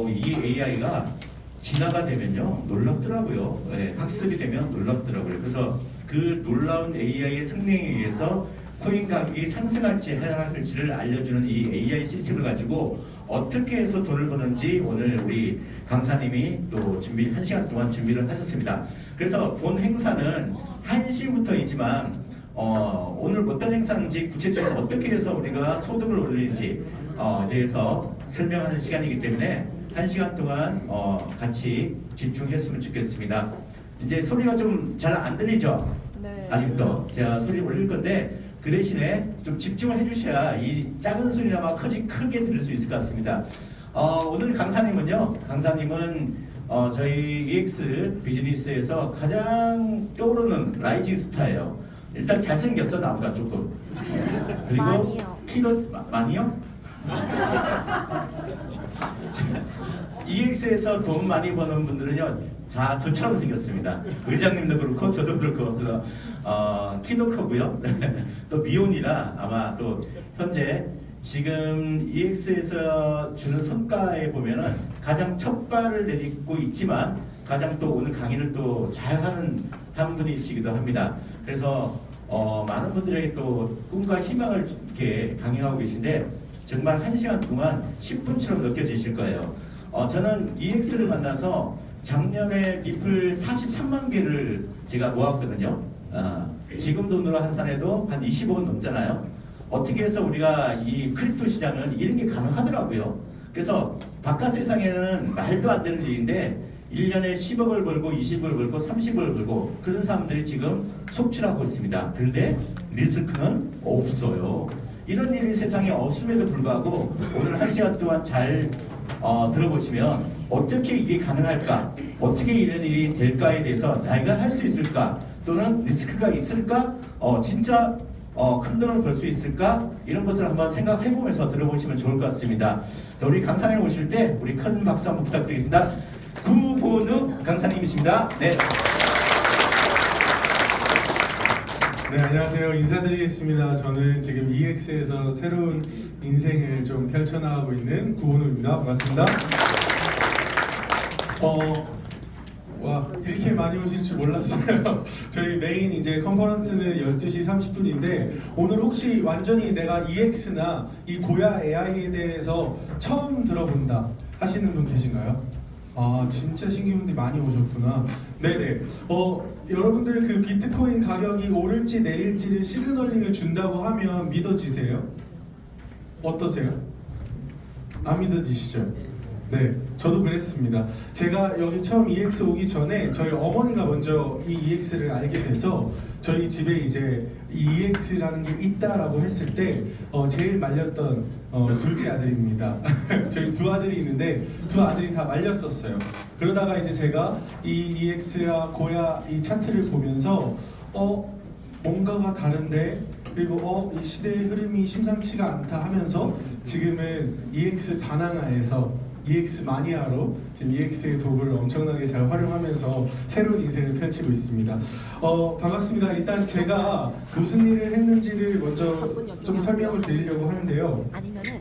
이 AI가 진화가 되면요 놀랍더라고요. 네, 학습이 되면 놀랍더라고요. 그래서 그 놀라운 AI의 성능에 의해서 코인 가격이 상승할지 하락할지를 알려주는 이 AI 시스템을 가지고 어떻게 해서 돈을 버는지 오늘 우리 강사님이 또 1시간 동안 준비를 하셨습니다. 그래서 본 행사는 1시부터이지만 오늘 어떤 행사인지 구체적으로 어떻게 해서 우리가 소득을 올리는지 대해서 설명하는 시간이기 때문에 1시간 동안 같이 집중했으면 좋겠습니다. 이제 소리가 좀 잘 안 들리죠? 네. 아직도 제가 소리 올릴 건데 그 대신에 좀 집중을 해주셔야 이 작은 소리나마 크게 들을 수 있을 것 같습니다. 오늘 강사님은 저희 EX 비즈니스에서 가장 떠오르는 라이징 스타예요. 일단 잘생겼어 나보다 조금. 그리고 많이요. 키도 많이요? EX에서 돈 많이 버는 분들은요 자 저처럼 생겼습니다. 의장님도 그렇고 저도 그렇고 키도 크고요. 또 미혼이라 아마 또 현재 지금 EX에서 주는 성과에 보면은 가장 첫 발을 내딛고 있지만 가장 또 오늘 강의를 또 잘하는 한 분이시기도 합니다. 그래서 많은 분들에게 또 꿈과 희망을 이렇게 강의하고 계신데 정말 1시간 동안 10분처럼 느껴지실 거예요. 저는 EX를 만나서 작년에 리플 43만 개를 제가 모았거든요. 지금 돈으로 환산해도 한 20억은 넘잖아요. 어떻게 해서 우리가 이 크립토 시장은 이런 게 가능하더라고요. 그래서 바깥 세상에는 말도 안 되는 일인데 1년에 10억을 벌고 20억을 벌고 30억을 벌고 그런 사람들이 지금 속출하고 있습니다. 그런데 리스크는 없어요. 이런 일이 세상에 없음에도 불구하고 오늘 1시간 동안 잘 들어보시면 어떻게 이게 가능할까? 어떻게 이런 일이 될까에 대해서 내가 할 수 있을까? 또는 리스크가 있을까? 진짜 큰 돈을 벌 수 있을까? 이런 것을 한번 생각해보면서 들어보시면 좋을 것 같습니다. 자, 우리 강사님 오실 때 우리 큰 박수 한번 부탁드리겠습니다. 구본욱 강사님이십니다. 네. 네, 안녕하세요. 인사드리겠습니다. 저는 지금 EX에서 새로운 인생을 좀 펼쳐나가고 있는 구본욱입니다. 반갑습니다. 와, 이렇게 많이 오실 줄 몰랐어요. 저희 메인 이제 컨퍼런스는 12시 30분인데 오늘 혹시 완전히 내가 EX나 이 고야 AI에 대해서 처음 들어본다 하시는 분 계신가요? 아, 진짜 신규분들이 많이 오셨구나. 네네. 여러분들 그 비트코인 가격이 오를지 내릴지를 시그널링을 준다고 하면 믿어지세요? 어떠세요? 안 믿어지시죠? 네, 저도 그랬습니다. 제가 여기 처음 EX 오기 전에 저희 어머니가 먼저 이 EX를 알게 돼서 저희 집에 이제 이 EX라는 게 있다라고 했을 때 제일 말렸던 둘째 아들입니다. 저희 두 아들이 있는데 두 아들이 다 말렸었어요. 그러다가 이제 제가 이 EX와 고야 이 차트를 보면서 뭔가가 다른데 그리고 이 시대의 흐름이 심상치가 않다 하면서 지금은 EX 반항하에서 EX 마니아로 지금 EX의 도구를 엄청나게 잘 활용하면서 새로운 인생을 펼치고 있습니다. 반갑습니다. 일단 제가 무슨 일을 했는지를 먼저 좀 설명을 드리려고 하는데요.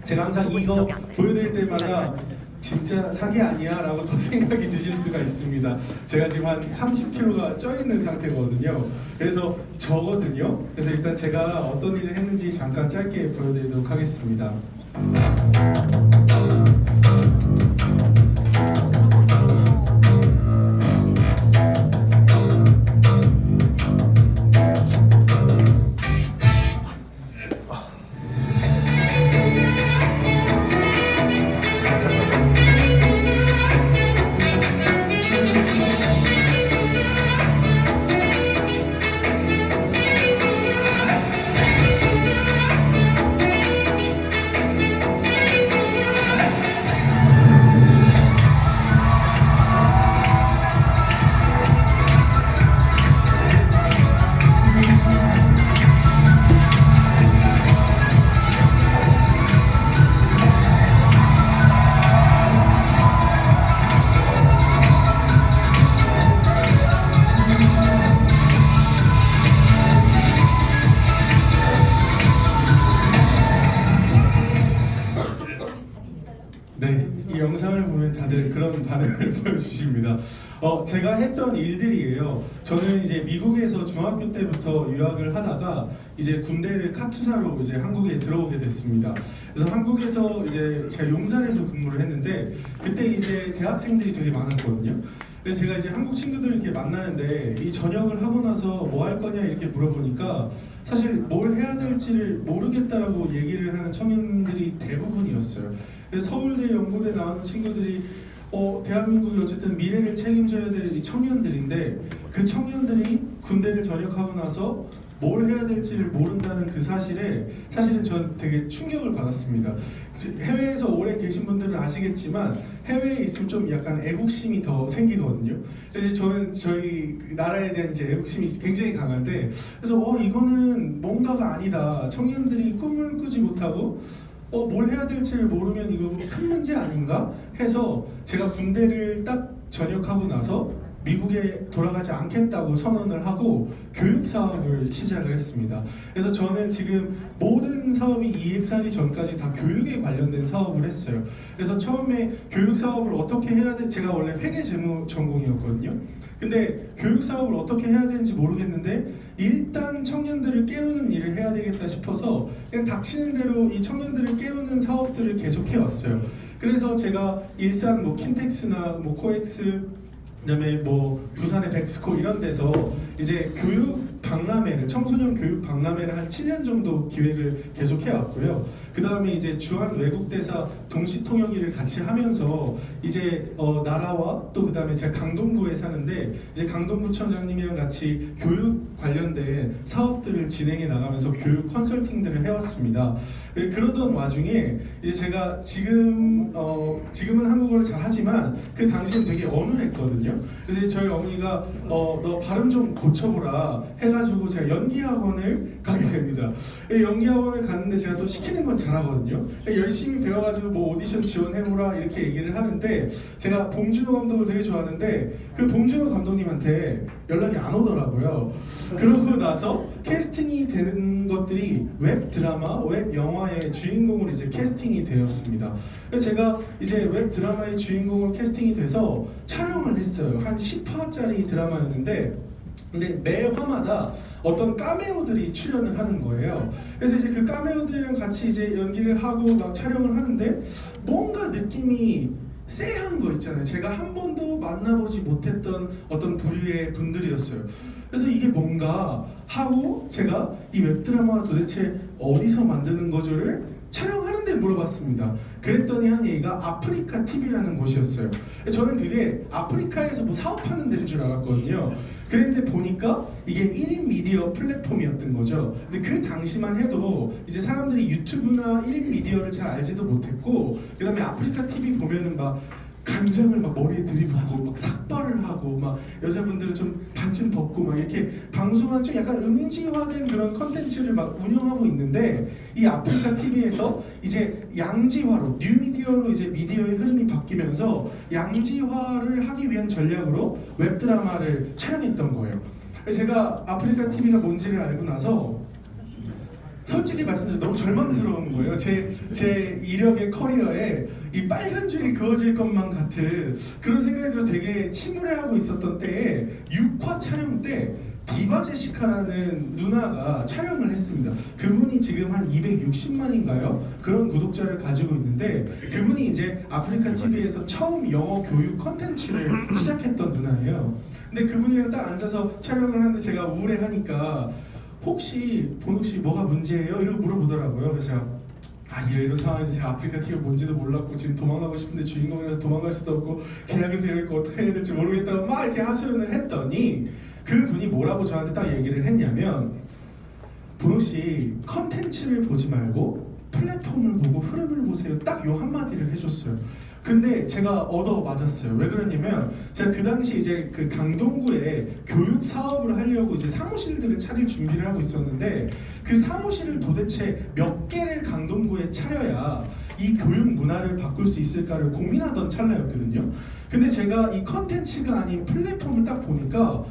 제가 항상 이거 보여드릴 때마다 진짜 사기 아니야? 라고 더 생각이 드실 수가 있습니다. 제가 지금 한 30kg가 쪄있는 상태거든요. 그래서 저거든요. 그래서 일단 제가 어떤 일을 했는지 잠깐 짧게 보여드리도록 하겠습니다. 보면 다들 그런 반응을 보여주십니다. 제가 했던 일들이에요. 저는 이제 미국에서 중학교 때부터 유학을 하다가 이제 군대를 카투사로 이제 한국에 들어오게 됐습니다. 그래서 한국에서 이제 제가 용산에서 근무를 했는데 그때 이제 대학생들이 되게 많았거든요. 그래서 제가 이제 한국 친구들 이렇게 만나는데 이 전역을 하고 나서 뭐 할 거냐 이렇게 물어보니까 사실 뭘 해야 될지를 모르겠다라고 얘기를 하는 청년들이 대부분이었어요. 그래서 서울대, 연고대 나오는 친구들이 대한민국이 어쨌든 미래를 책임져야 될 이 청년들인데 그 청년들이 군대를 전역하고 나서 뭘 해야 될지를 모른다는 그 사실에 사실은 전 되게 충격을 받았습니다. 해외에서 오래 계신 분들은 아시겠지만 해외에 있으면 좀 약간 애국심이 더 생기거든요. 그래서 저는 저희 나라에 대한 이제 애국심이 굉장히 강한데 그래서 이거는 뭔가가 아니다. 청년들이 꿈을 꾸지 못하고 뭘 해야 될지를 모르면 이거 큰 문제 아닌가 해서 제가 군대를 딱 전역하고 나서 미국에 돌아가지 않겠다고 선언을 하고 교육 사업을 시작을 했습니다. 그래서 저는 지금 모든 사업이 EX하기 전까지 다 교육에 관련된 사업을 했어요. 그래서 처음에 교육 사업을 어떻게 해야 돼? 제가 원래 회계 재무 전공이었거든요. 근데 교육 사업을 어떻게 해야 되는지 모르겠는데 일단 청년들을 깨우는 일을 해야 되겠다 싶어서 그냥 닥치는 대로 이 청년들을 깨우는 사업들을 계속 해왔어요. 그래서 제가 일산 뭐 킨텍스나 뭐 코엑스 그다음에 뭐 부산의 백스코 이런 데서 이제 교육 박람회를 청소년 교육 박람회를 한 7년 정도 기획을 계속 해왔고요. 그 다음에 이제 주한 외국대사 동시통역일을 같이 하면서 이제 나라와 또 그 다음에 제가 강동구에 사는데 이제 강동구청장님이랑 같이 교육 관련된 사업들을 진행해 나가면서 교육 컨설팅들을 해왔습니다. 그러던 와중에 이제 제가 지금은 한국어를 잘하지만 그 당시엔 되게 어눌했거든요. 그래서 저희 어머니가 너 발음 좀 고쳐보라 해가지고 제가 연기학원을 가게 됩니다. 연기학원을 갔는데 제가 또 시키는 건 잘하거든요. 열심히 배워가지고 뭐 오디션 지원해보라 이렇게 얘기를 하는데 제가 봉준호 감독을 되게 좋아하는데 그 봉준호 감독님한테 연락이 안 오더라고요. 그러고 나서 캐스팅이 되는 것들이 웹 드라마, 웹 영화의 주인공으로 이제 캐스팅이 되었습니다. 그래서 제가 이제 웹 드라마의 주인공으로 캐스팅이 돼서 촬영을 했어요. 한 10화짜리 드라마였는데 근데 매 화마다 어떤 카메오들이 출연을 하는 거예요. 그래서 이제 그 카메오들이랑 같이 이제 연기를 하고 막 촬영을 하는데 뭔가 느낌이 쎄한 거 있잖아요. 제가 한 번도 만나보지 못했던 어떤 부류의 분들이었어요. 그래서 이게 뭔가 하고 제가 이 웹드라마가 도대체 어디서 만드는 거죠를 촬영하는데 물어봤습니다. 그랬더니 한 얘기가 아프리카 TV라는 곳이었어요. 저는 그게 아프리카에서 뭐 사업하는 데인 줄 알았거든요. 그런데 보니까 이게 1인 미디어 플랫폼이었던 거죠. 근데 그 당시만 해도 이제 사람들이 유튜브나 1인 미디어를 잘 알지도 못했고 그 다음에 아프리카 TV 보면은 막 간장을 막 머리에 들이붓고 막 삭발을 하고 막 여자분들은 좀 반쯤 벗고 막 이렇게 방송한 좀 약간 음지화된 그런 컨텐츠를 막 운영하고 있는데 이 아프리카 TV에서 이제 양지화로 뉴미디어로 이제 미디어의 흐름이 바뀌면서 양지화를 하기 위한 전략으로 웹드라마를 촬영했던 거예요. 제가 아프리카 TV가 뭔지를 알고 나서 솔직히 말씀드려서 너무 절망스러운 거예요. 제 이력의 커리어에 이 빨간 줄이 그어질 것만 같은 그런 생각이 들어 되게 침울해하고 있었던 때에 6화 촬영 때 디바 제시카라는 누나가 촬영을 했습니다. 그분이 지금 한 260만인가요? 그런 구독자를 가지고 있는데 그분이 이제 아프리카 TV에서 처음 영어 교육 컨텐츠를 시작했던 누나예요. 근데 그분이랑 딱 앉아서 촬영을 하는데 제가 우울해하니까 혹시 본욱씨 뭐가 문제예요? 이러고 물어보더라고요. 그래서 제가 이런 상황인데 제가 아프리카 TV가 뭔지도 몰랐고 지금 도망가고 싶은데 주인공이라서 도망갈 수도 없고 계약이 되어 있고 어떻게 해야 될지 모르겠다고 막 이렇게 하소연을 했더니 그분이 뭐라고 저한테 딱 얘기를 했냐면 본욱씨 컨텐츠를 보지 말고 플랫폼을 보고 흐름을 보세요. 딱 요 한마디를 해줬어요. 근데 제가 얻어 맞았어요. 왜 그러냐면 제가 그 당시 이제 그 강동구에 교육 사업을 하려고 이제 사무실들을 차릴 준비를 하고 있었는데 그 사무실을 도대체 몇 개를 강동구에 차려야 이 교육 문화를 바꿀 수 있을까를 고민하던 찰나였거든요. 근데 제가 이 컨텐츠가 아닌 플랫폼을 딱 보니까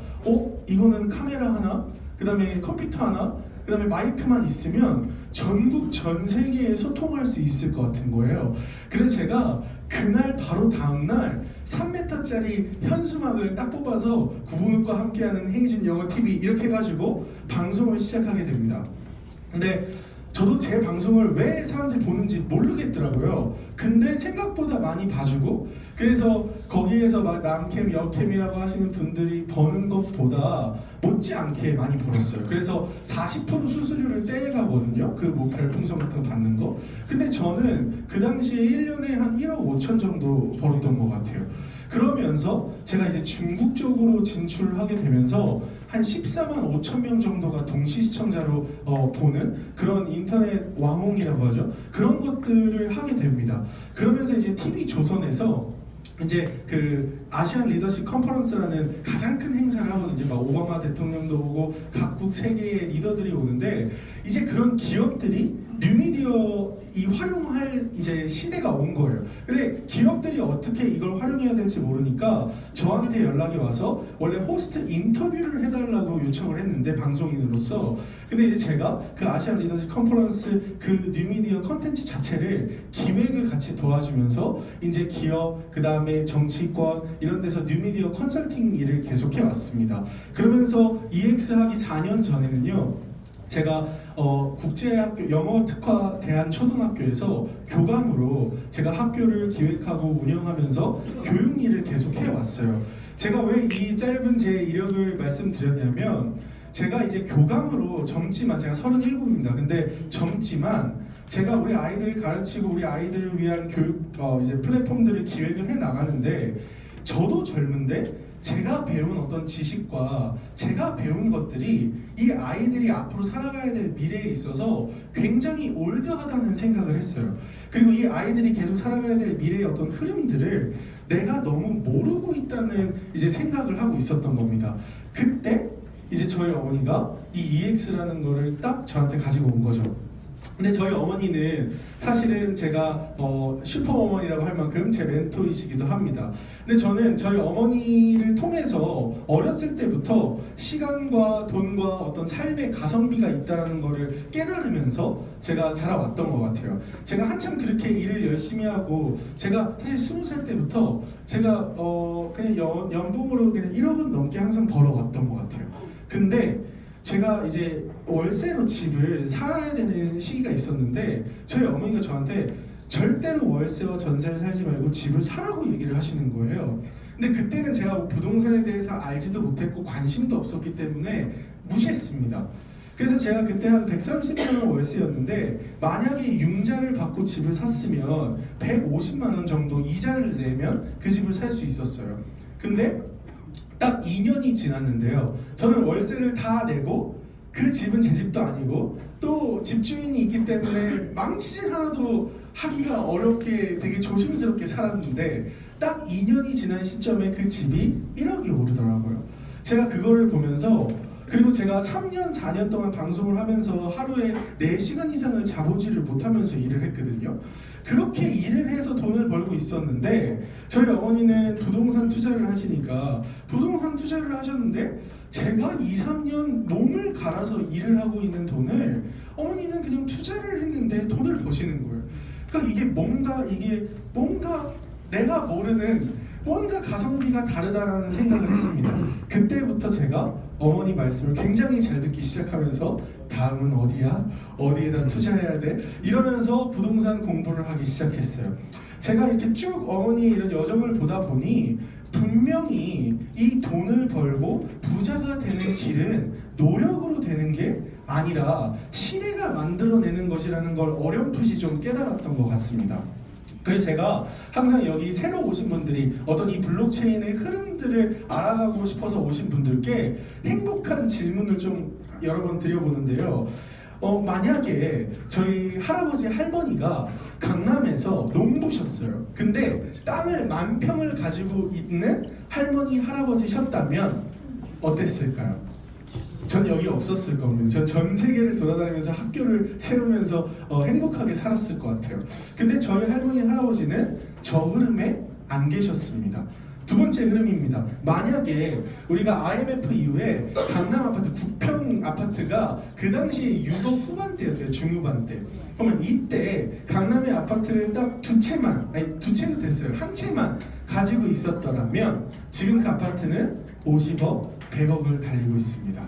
이거는 카메라 하나, 그 다음에 컴퓨터 하나, 그다음에 마이크만 있으면 전국 전 세계에 소통할 수 있을 것 같은 거예요. 그래서 제가 그날 바로 다음날 3m짜리 현수막을 딱 뽑아서 구본욱과 함께하는 헤이준 영어 TV 이렇게 해가지고 방송을 시작하게 됩니다. 근데 저도 제 방송을 왜 사람들이 보는지 모르겠더라고요. 근데 생각보다 많이 봐주고, 그래서 거기에서 막 남캠, 여캠이라고 하시는 분들이 버는 것보다 못지않게 많이 벌었어요. 그래서 40% 수수료를 떼가거든요. 그 뭐 별풍선 같은 거 받는 거. 근데 저는 그 당시에 1년에 한 1억 5천 정도 벌었던 것 같아요. 그러면서 제가 이제 중국 쪽으로 진출하게 되면서 한 14만 5천 명 정도가 동시 시청자로 보는 그런 인터넷 왕홍이라고 하죠. 그런 것들을 하게 됩니다. 그러면서 이제 TV 조선에서 이제 그 아시안 리더십 컨퍼런스라는 가장 큰 행사를 하거든요. 막 오바마 대통령도 오고 각국 세계의 리더들이 오는데, 이제 그런 기업들이 뉴미디어 이 활용할 이제 시대가 온 거예요. 근데 기업들이 어떻게 이걸 활용해야 될지 모르니까 저한테 연락이 와서 원래 호스트 인터뷰를 해달라고 요청을 했는데, 방송인으로서. 근데 이제 제가 그 아시안 리더십 컨퍼런스 그 뉴미디어 컨텐츠 자체를 기획을 같이 도와주면서 이제 기업, 그 다음에 정치권 이런 데서 뉴미디어 컨설팅 일을 계속해 왔습니다. 그러면서 EX 하기 4년 전에는요, 제가 국제학교 영어 특화 대한초등학교에서 교감으로 제가 학교를 기획하고 운영하면서 교육 일을 계속 해왔어요. 제가 왜 이 짧은 제 이력을 말씀드렸냐면, 제가 이제 교감으로 젊지만, 제가 37입니다. 근데 젊지만 제가 우리 아이들 가르치고 우리 아이들을 위한 교육 이제 플랫폼들을 기획을 해 나가는데, 저도 젊은데 제가 배운 어떤 지식과 제가 배운 것들이 이 아이들이 앞으로 살아가야 될 미래에 있어서 굉장히 올드하다는 생각을 했어요. 그리고 이 아이들이 계속 살아가야 될 미래의 어떤 흐름들을 내가 너무 모르고 있다는 이제 생각을 하고 있었던 겁니다. 그때 이제 저희 어머니가 이 EX라는 거를 딱 저한테 가지고 온 거죠. 근데 저희 어머니는 사실은 제가 슈퍼어머니라고 할 만큼 제 멘토이시기도 합니다. 근데 저는 저희 어머니를 통해서 어렸을 때부터 시간과 돈과 어떤 삶의 가성비가 있다는 거를 깨달으면서 제가 자라왔던 것 같아요. 제가 한참 그렇게 일을 열심히 하고, 제가 사실 20살 때부터 제가 그냥 연봉으로 그냥 1억은 넘게 항상 벌어왔던 것 같아요. 근데 제가 이제 월세로 집을 살아야 되는 시기가 있었는데, 저희 어머니가 저한테 절대로 월세와 전세를 살지 말고 집을 사라고 얘기를 하시는 거예요. 근데 그때는 제가 부동산에 대해서 알지도 못했고 관심도 없었기 때문에 무시했습니다. 그래서 제가 그때 한 130만 원 월세였는데, 만약에 융자를 받고 집을 샀으면 150만 원 정도 이자를 내면 그 집을 살 수 있었어요. 근데 딱 2년이 지났는데요, 저는 월세를 다 내고 그 집은 제 집도 아니고 또 집주인이 있기 때문에 망치질 하나도 하기가 어렵게 되게 조심스럽게 살았는데, 딱 2년이 지난 시점에 그 집이 1억이 오르더라고요. 제가 그거를 보면서, 그리고 제가 3년 4년 동안 방송을 하면서 하루에 4시간 이상을 자보지를 못하면서 일을 했거든요. 그렇게 일을 해서 돈을 벌고 있었는데, 저희 어머니는 부동산 투자를 하시니까 부동산 투자를 하셨는데, 제가 2, 3년 몸을 갈아서 일을 하고 있는 돈을 어머니는 그냥 투자를 했는데 돈을 버시는 거예요. 그러니까 이게 뭔가 내가 모르는 뭔가 가성비가 다르다라는 생각을 했습니다. 그때부터 제가 어머니 말씀을 굉장히 잘 듣기 시작하면서, 다음은 어디야? 어디에다 투자해야 돼? 이러면서 부동산 공부를 하기 시작했어요. 제가 이렇게 쭉 어머니 이런 여정을 보다 보니, 분명히 이 돈을 벌고 부자가 되는 길은 노력으로 되는 게 아니라 시대가 만들어내는 것이라는 걸 어렴풋이 좀 깨달았던 것 같습니다. 그래서 제가 항상 여기 새로 오신 분들이 어떤 이 블록체인의 흐름들을 알아가고 싶어서 오신 분들께 행복한 질문을 좀 여러 번 드려보는데요. 만약에 저희 할아버지 할머니가 강남에서 농부셨어요. 근데 땅을 10,000평을 가지고 있는 할머니 할아버지셨다면 어땠을까요? 전 여기 없었을 겁니다. 전 세계를 돌아다니면서 학교를 세우면서 행복하게 살았을 것 같아요. 근데 저희 할머니 할아버지는 저 흐름에 안 계셨습니다. 두 번째 흐름입니다. 만약에 우리가 IMF 이후에 강남 아파트, 국평 아파트가 그 당시에 6억 후반대였대요. 중후반대. 그러면 이때 강남의 아파트를 딱 두 채만, 아니 두 채도 됐어요. 한 채만 가지고 있었더라면 지금 그 아파트는 50억, 100억을 달리고 있습니다.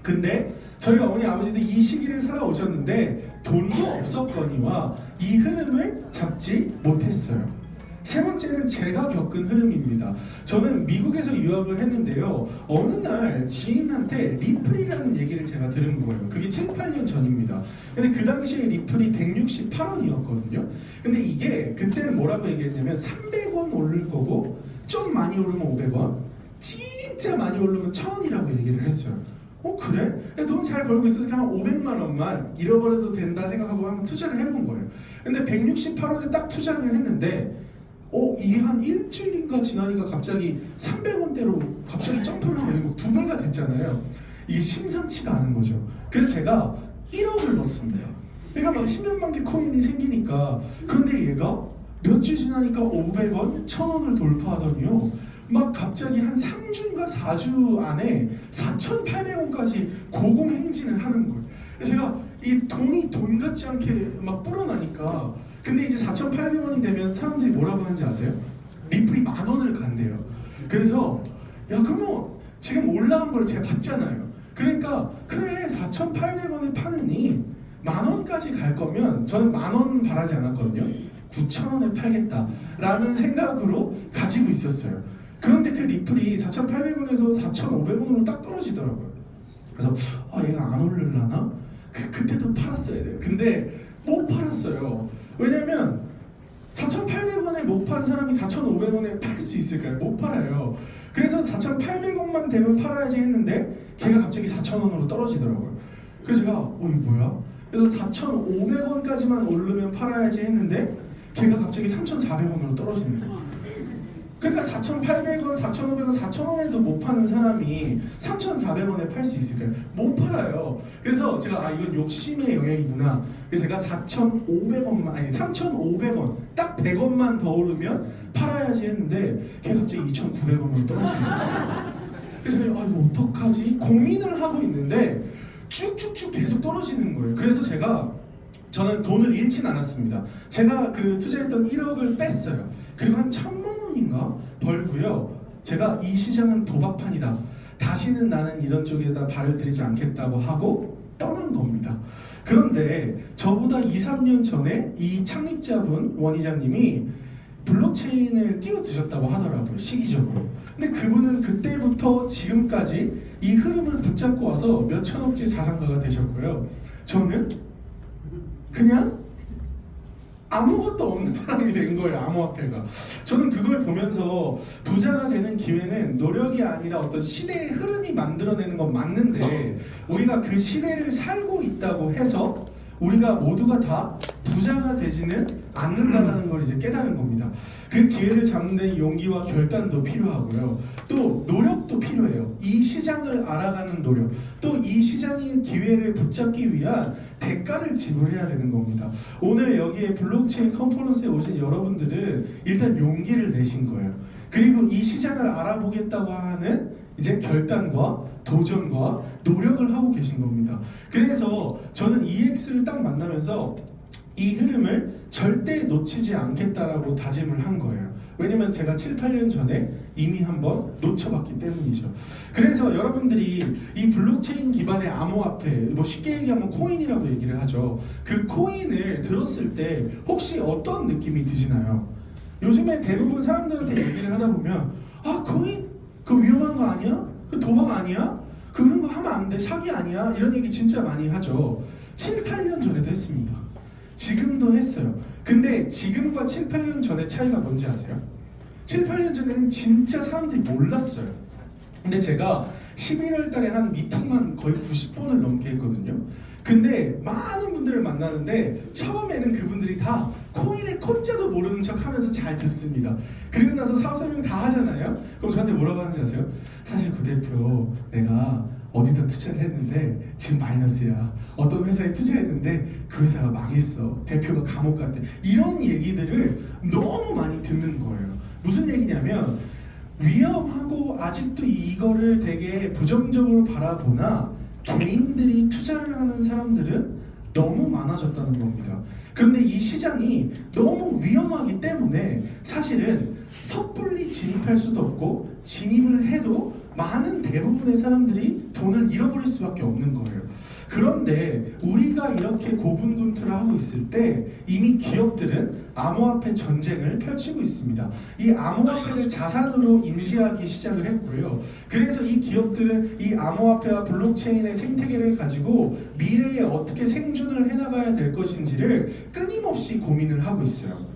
근데 저희 어머니 아버지도 이 시기를 살아오셨는데 돈도 없었거니와 이 흐름을 잡지 못했어요. 세 번째는 제가 겪은 흐름입니다. 저는 미국에서 유학을 했는데요. 어느 날 지인한테 리플이라는 얘기를 제가 들은 거예요. 그게 7, 8년 전입니다. 근데 그 당시에 리플이 168원이었거든요. 근데 이게 그때는 뭐라고 얘기했냐면 300원 오를 거고 좀 많이 오르면 500원, 진짜 많이 오르면 1000원이라고 얘기를 했어요. 그래? 돈 잘 벌고 있어서 그냥 500만 원만 잃어버려도 된다 생각하고 한번 투자를 해본 거예요. 근데 168원에 딱 투자를 했는데 이게 한 일주일인가 지나니까 갑자기 300원대로 갑자기 점프를 하고 2배가 됐잖아요. 이게 심상치가 않은 거죠. 그래서 제가 1억을 넣었습니다. 그러니까 막 10몇만 개 코인이 생기니까, 그런데 얘가 몇 주 지나니까 500원, 1000원을 돌파하더니요, 막 갑자기 한 3주인가 4주 안에 4,800원까지 고공행진을 하는 거예요. 그래서 제가 이 돈이 돈 같지 않게 막 불어나니까, 근데 이제 4,800원이 되면 사람들이 뭐라고 하는지 아세요? 리플이 10,000원을 간대요. 그래서 야 그러면 지금 올라간 걸 제가 봤잖아요. 그러니까 그래 4,800원을 파느니 10,000원까지 갈 거면 저는 10,000원 바라지 않았거든요. 9,000원에 팔겠다라는 생각으로 가지고 있었어요. 그런데 그 리플이 4,800원에서 4,500원으로 딱 떨어지더라고요. 그래서 얘가 안 오르려나? 그때도 팔았어야 돼요. 근데 못 팔았어요. 왜냐면 4,800원에 못 판 사람이 4,500원에 팔 수 있을까요? 못 팔아요. 그래서 4,800원만 되면 팔아야지 했는데 걔가 갑자기 4,000원으로 떨어지더라고요. 그래서 제가 이게 뭐야? 그래서 4,500원까지만 오르면 팔아야지 했는데 걔가 갑자기 3,400원으로 떨어지는 거예요. 그러니까 4,800원, 4,500원, 4,000원에도 못 파는 사람이 3,400원에 팔 수 있을까요? 못 팔아요. 그래서 제가 이건 욕심의 영역이구나. 그래서 제가 4,500원만, 아니 3,500원, 딱 100원만 더 오르면 팔아야지 했는데 걔가 갑자기 2,900원으로 떨어지는 거예요. 그래서 제가 이거 어떡하지? 고민을 하고 있는데 쭉쭉쭉 계속 떨어지는 거예요. 그래서 저는 돈을 잃진 않았습니다. 제가 그 투자했던 1억을 뺐어요. 그리고 한 1,000만 원인가 벌고요. 제가 이 시장은 도박판이다. 다시는 나는 이런 쪽에다 발을 들이지 않겠다고 하고 떠난 겁니다. 그런데 저보다 2, 3년 전에 이 창립자분, 원이장님이 블록체인을 뛰어드셨다고 하더라고요. 시기적으로. 근데 그분은 그때부터 지금까지 이 흐름을 붙잡고 와서 몇 천억짜리 자산가가 되셨고요. 저는 그냥 아무것도 없는 사람이 된 거예요. 암호화폐가. 저는 그걸 보면서 부자가 되는 기회는 노력이 아니라 어떤 시대의 흐름이 만들어내는 건 맞는데, 우리가 그 시대를 살고 있다고 해서 우리가 모두가 다 부자가 되지는 않는다는 걸 이제 깨달은 겁니다. 그 기회를 잡는 데 용기와 결단도 필요하고요. 또 노력도 필요해요. 이 시장을 알아가는 노력, 또 이 시장의 기회를 붙잡기 위한 대가를 지불해야 되는 겁니다. 오늘 여기에 블록체인 컨퍼런스에 오신 여러분들은 일단 용기를 내신 거예요. 그리고 이 시장을 알아보겠다고 하는 이제 결단과 도전과 노력을 하고 계신 겁니다. 그래서 저는 EX를 딱 만나면서 이 흐름을 절대 놓치지 않겠다라고 다짐을 한 거예요. 왜냐면 제가 7, 8년 전에 이미 한번 놓쳐봤기 때문이죠. 그래서 여러분들이 이 블록체인 기반의 암호화폐, 쉽게 얘기하면 코인이라고 얘기를 하죠. 그 코인을 들었을 때 혹시 어떤 느낌이 드시나요? 요즘에 대부분 사람들한테 얘기를 하다 보면 코인? 그거 위험한 거 아니야? 그 도박 아니야? 그런 거 하면 안 돼, 사기 아니야? 이런 얘기 진짜 많이 하죠. 7, 8년 전에도 했습니다. 지금도 했어요. 근데 지금과 7, 8년 전의 차이가 뭔지 아세요? 7, 8년 전에는 진짜 사람들이 몰랐어요. 근데 제가 11월 달에 한 미팅만 거의 90번을 넘게 했거든요. 근데 많은 분들을 만나는데 처음에는 그분들이 다 코인의 콘자도 모르는 척 하면서 잘 듣습니다. 그리고 나서 사업 설명 다 하잖아요. 그럼 저한테 뭐라고 하는지 아세요? 사실 구 대표, 내가 어디다 투자를 했는데 지금 마이너스야. 어떤 회사에 투자했는데 그 회사가 망했어. 대표가 감옥 갔대. 이런 얘기들을 너무 많이 듣는 거예요. 무슨 얘기냐면 위험하고 아직도 이거를 되게 부정적으로 바라보나 개인들이 투자를 하는 사람들은 너무 많아졌다는 겁니다. 그런데 이 시장이 너무 위험하기 때문에 사실은 섣불리 진입할 수도 없고 진입을 해도 많은 대부분의 사람들이 돈을 잃어버릴 수밖에 없는 거예요. 그런데 우리가 이렇게 고군분투를 하고 있을 때 이미 기업들은 암호화폐 전쟁을 펼치고 있습니다. 이 암호화폐를 자산으로 인지하기 시작을 했고요. 그래서 이 기업들은 이 암호화폐와 블록체인의 생태계를 가지고 미래에 어떻게 생존을 해나가야 될 것인지를 끊임없이 고민을 하고 있어요.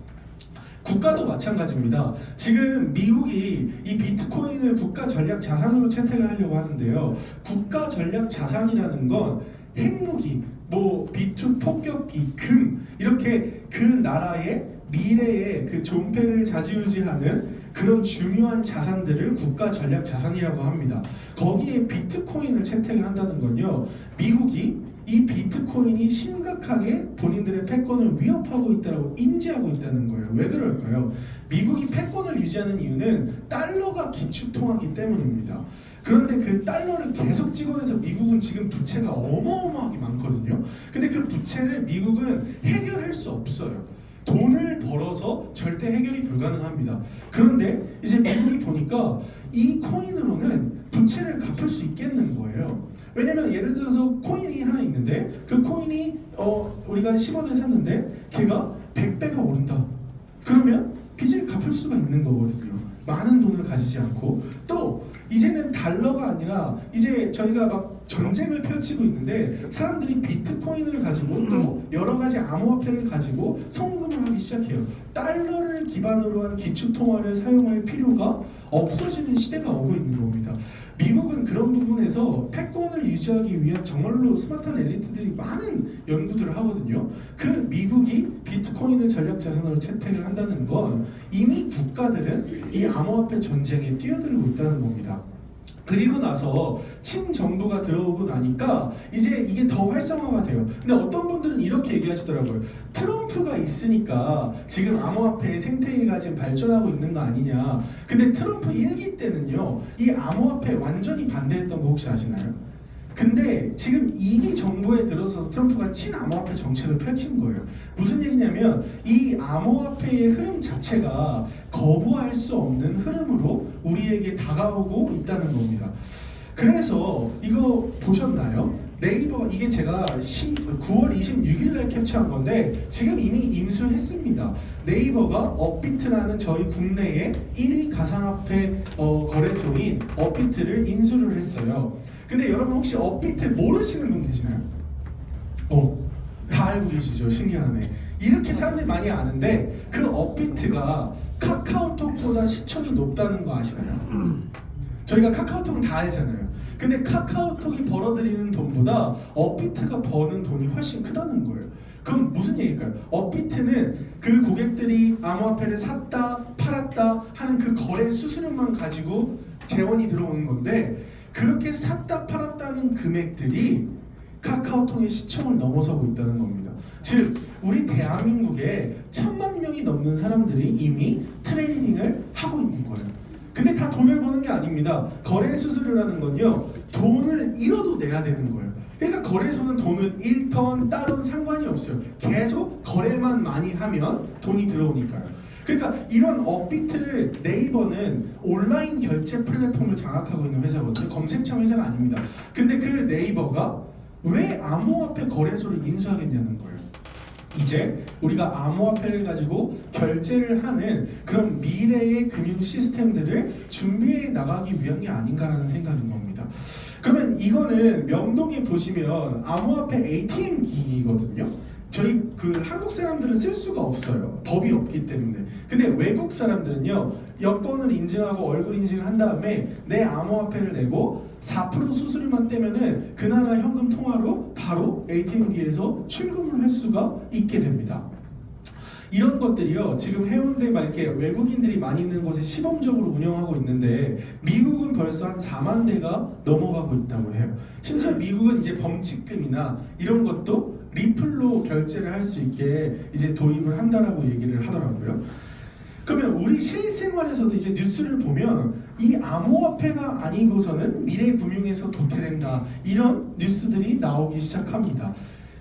국가도 마찬가지입니다. 지금 미국이 이 비트코인을 국가 전략 자산으로 채택을 하려고 하는데요. 국가 전략 자산이라는 건 핵무기, 뭐 비투 폭격기, 금 이렇게 그 나라의 미래의 그 존폐를 좌지우지하는 그런 중요한 자산들을 국가 전략 자산이라고 합니다. 거기에 비트코인을 채택을 한다는 건요. 미국이 이 비트코인이 심각하게 본인들의 패권을 위협하고 있다고 인지하고 있다는 거예요. 왜 그럴까요? 미국이 패권을 유지하는 이유는 달러가 기축통화기 때문입니다. 그런데 그 달러를 계속 찍어내서 미국은 지금 부채가 어마어마하게 많거든요. 근데 그 부채를 미국은 해결할 수 없어요. 돈을 벌어서 절대 해결이 불가능합니다. 그런데 이제 미국이 보니까 이 코인으로는 부채를 갚을 수 있겠는 거예요. 왜냐면 예를 들어서 코인이 하나 있는데 그 코인이 우리가 10원에 샀는데 걔가 100배가 오른다. 그러면 빚을 갚을 수가 있는 거거든요. 많은 돈을 가지지 않고 또 이제는 달러가 아니라 이제 저희가 막 전쟁을 펼치고 있는데 사람들이 비트코인을 가지고 또 여러 가지 암호화폐를 가지고 송금을 하기 시작해요. 달러를 기반으로 한 기축통화를 사용할 필요가 없어지는 시대가 오고 있는 겁니다. 미국은 그런 부분에서 패권을 유지하기 위한 정말로 스마트한 엘리트들이 많은 연구들을 하거든요. 그 미국이 비트코인을 전략 자산으로 채택을 한다는 건 이미 국가들은 이 암호화폐 전쟁에 뛰어들고 있다는 겁니다. 그리고 나서 친정부가 들어오고 나니까 이제 이게 더 활성화가 돼요. 근데 어떤 분들은 이렇게 얘기하시더라고요. 트럼프가 있으니까 지금 암호화폐의 생태계가 지금 발전하고 있는 거 아니냐. 근데 트럼프 1기 때는요, 이 암호화폐 완전히 반대했던 거 혹시 아시나요? 근데 지금 2기 정부에 들어서서 트럼프가 친암호화폐 정책을 펼친 거예요. 무슨 얘기냐면 이 암호화폐의 흐름 자체가 거부할 수 없는 흐름으로 우리에게 다가오고 있다는 겁니다. 그래서 이거 보셨나요? 네이버 이게 제가 9월 26일 날 캡처한 건데 지금 이미 인수했습니다. 네이버가 업비트라는 저희 국내의 1위 가상화폐 거래소인 업비트를 인수를 했어요. 근데 여러분 혹시 업비트 모르시는 분 계시나요? 다 알고 계시죠? 신기하네. 이렇게 사람들이 많이 아는데 그 업비트가 카카오톡보다 시총이 높다는 거 아시나요? 저희가 카카오톡은 다 알잖아요. 근데 카카오톡이 벌어들이는 돈보다 업비트가 버는 돈이 훨씬 크다는 거예요. 그럼 무슨 얘기일까요? 업비트는 그 고객들이 암호화폐를 샀다 팔았다 하는 그 거래 수수료만 가지고 재원이 들어오는 건데 그렇게 샀다 팔았다는 금액들이 카카오톡의 시총을 넘어서고 있다는 겁니다. 즉 우리 대한민국에 1000만 명이 넘는 사람들이 이미 트레이딩을 하고 있는 거예요. 근데 다 돈을 버는 게 아닙니다. 거래 수수료라는 건요, 돈을 잃어도 내야 되는 거예요. 그러니까 거래소는 돈을 잃던 따던 상관이 없어요. 계속 거래만 많이 하면 돈이 들어오니까요. 그러니까 이런 업비트를 네이버는 온라인 결제 플랫폼을 장악하고 있는 회사거든요. 검색창 회사가 아닙니다. 근데 그 네이버가 왜 암호화폐 거래소를 인수하겠냐는 거예요. 이제 우리가 암호화폐를 가지고 결제를 하는 그런 미래의 금융 시스템들을 준비해 나가기 위한 게 아닌가라는 생각인 겁니다. 그러면 이거는 명동에 보시면 암호화폐 ATM 기기거든요. 저희 한국 사람들은 쓸 수가 없어요. 법이 없기 때문에. 근데 외국 사람들은요, 여권을 인증하고 얼굴 인증을 한 다음에 내 암호화폐를 내고 4% 수수료만 떼면은 그 나라 현금 통화로 바로 ATM기에서 출금을 할 수가 있게 됩니다. 이런 것들이요, 지금 해운대 막 이렇게 외국인들이 많이 있는 곳에 시범적으로 운영하고 있는데 미국은 벌써 한 4만 대가 넘어가고 있다고 해요. 심지어 미국은 이제 범칙금이나 이런 것도 리플로 결제를 할 수 있게 이제 도입을 한다라고 얘기를 하더라고요. 그러면 우리 실생활에서도 이제 뉴스를 보면 이 암호화폐가 아니고서는 미래 금융에서 도태된다 이런 뉴스들이 나오기 시작합니다.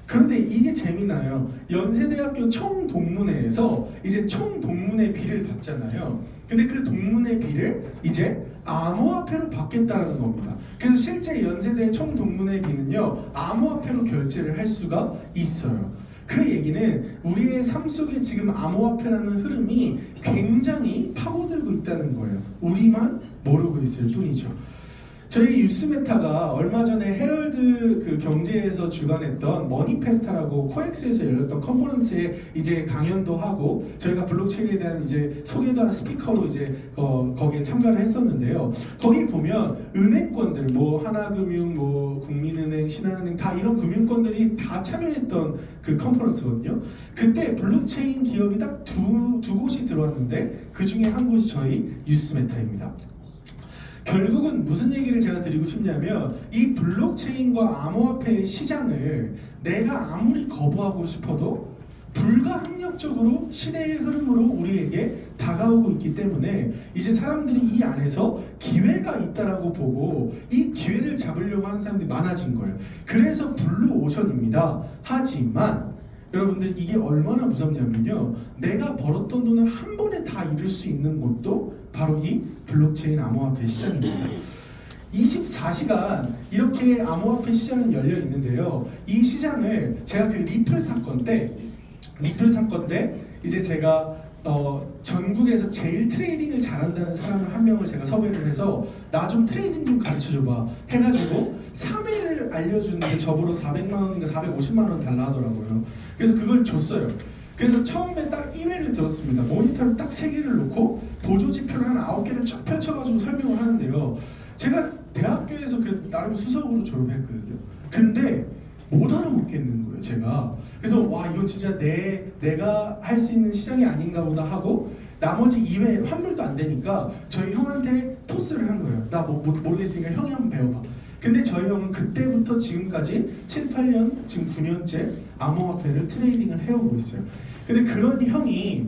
그런데 이게 재미나요. 연세대학교 총동문회에서 이제 총동문회 비를 받잖아요. 근데 그 동문회 비를 이제 암호화폐로 받겠다는 겁니다. 그래서 실제 연세대 총동문회 비는요 암호화폐로 결제를 할 수가 있어요. 그 얘기는 우리의 삶 속에 지금 암호화폐라는 흐름이 굉장히 파고들고 있다는 거예요. 우리만 모르고 있을 뿐이죠. 저희 유스메타가 얼마 전에 헤럴드 그 경제에서 주관했던 머니페스타라고 코엑스에서 열렸던 컨퍼런스에 이제 강연도 하고 저희가 블록체인에 대한 이제 소개도 한 스피커로 이제 거기에 참가를 했었는데요. 거기 보면 은행권들 뭐 하나금융, 뭐 국민은행, 신한은행 다 이런 금융권들이 다 참여했던 그 컨퍼런스거든요. 그때 블록체인 기업이 딱 두 곳이 들어왔는데 그 중에 한 곳이 저희 유스메타입니다. 결국은 무슨 얘기를 제가 드리고 싶냐면 이 블록체인과 암호화폐의 시장을 내가 아무리 거부하고 싶어도 불가항력적으로 시대의 흐름으로 우리에게 다가오고 있기 때문에 이제 사람들이 이 안에서 기회가 있다라고 보고 이 기회를 잡으려고 하는 사람들이 많아진 거예요. 그래서 블루오션입니다. 하지만 여러분들 이게 얼마나 무섭냐면요, 내가 벌었던 돈을 한 번에 다 잃을 수 있는 곳도 바로 이 블록체인 암호화폐 시장입니다. 24시간 이렇게 암호화폐 시장은 열려 있는데요. 이 시장을 제가 그 리플 사건 때 이제 제가 전국에서 제일 트레이딩을 잘한다는 사람을 한 명을 제가 섭외를 해서 나 좀 트레이딩 좀 가르쳐줘봐 해가지고 3회를 알려주는데 저보러 400만 원인가 450만 원 달라 하더라고요. 그래서 그걸 줬어요. 그래서 처음에 딱 1회를 들었습니다. 모니터를 딱 3개를 놓고 보조지표를 한 9개를 쫙 펼쳐가지고 설명을 하는데요. 제가 대학교에서 그래도 나름 수석으로 졸업했거든요. 근데 못 알아먹겠는 거예요, 제가. 그래서 와, 이거 진짜 내가 할 수 있는 시장이 아닌가 보다 하고 나머지 2회 환불도 안 되니까 저희 형한테 토스를 한 거예요. 나 모르겠으니까 형이 한번 배워봐. 근데 저희 형은 그때부터 지금까지 7, 8년, 지금 9년째 암호화폐를 트레이딩을 해오고 있어요. 근데 그런 형이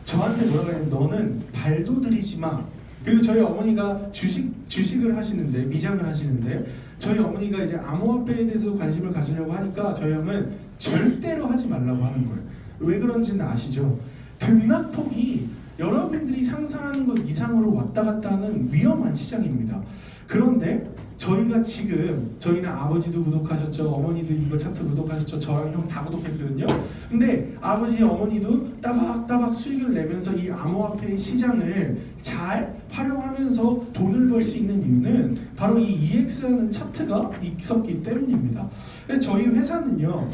저한테 뭐라고 하냐면 너는 발도 들이지 마. 그리고 저희 어머니가 주식을 하시는데, 미장을 하시는데 저희 어머니가 이제 암호화폐에 대해서 관심을 가지려고 하니까 저희 형은 절대로 하지 말라고 하는 거예요. 왜 그런지는 아시죠? 등락폭이 여러분들이 상상하는 것 이상으로 왔다 갔다 하는 위험한 시장입니다. 그런데 저희가 지금, 저희는 아버지도 구독하셨죠, 어머니도 이거 차트 구독하셨죠, 저랑 형 다 구독했거든요. 근데 아버지 어머니도 따박따박 수익을 내면서 이 암호화폐 시장을 잘 활용하면서 돈을 벌 수 있는 이유는 바로 이 EX라는 차트가 있었기 때문입니다. 그래서 저희 회사는요,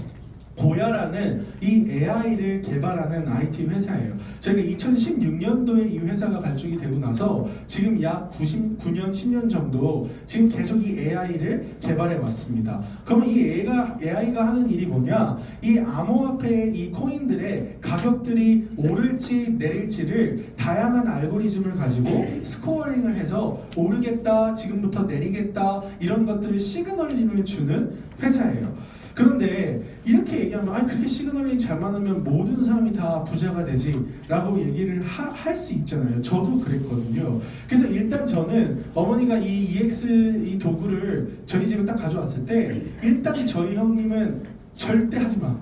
고야라는 이 AI를 개발하는 IT 회사예요. 저희가 2016년도에 이 회사가 발족이 되고 나서 지금 약 9년, 10년 정도 지금 계속 이 AI를 개발해 왔습니다. 그러면 이 AI가 하는 일이 뭐냐? 이 암호화폐 이 코인들의 가격들이 오를지 내릴지를 다양한 알고리즘을 가지고 스코어링을 해서 오르겠다, 지금부터 내리겠다 이런 것들을 시그널링을 주는 회사예요. 그런데 이렇게 얘기하면 아니 그렇게 시그널링 잘만 하면 모든 사람이 다 부자가 되지 라고 얘기를 할 수 있잖아요. 저도 그랬거든요. 그래서 일단 저는 어머니가 이 EX 이 도구를 저희 집에 딱 가져왔을 때 일단 저희 형님은 절대 하지 마.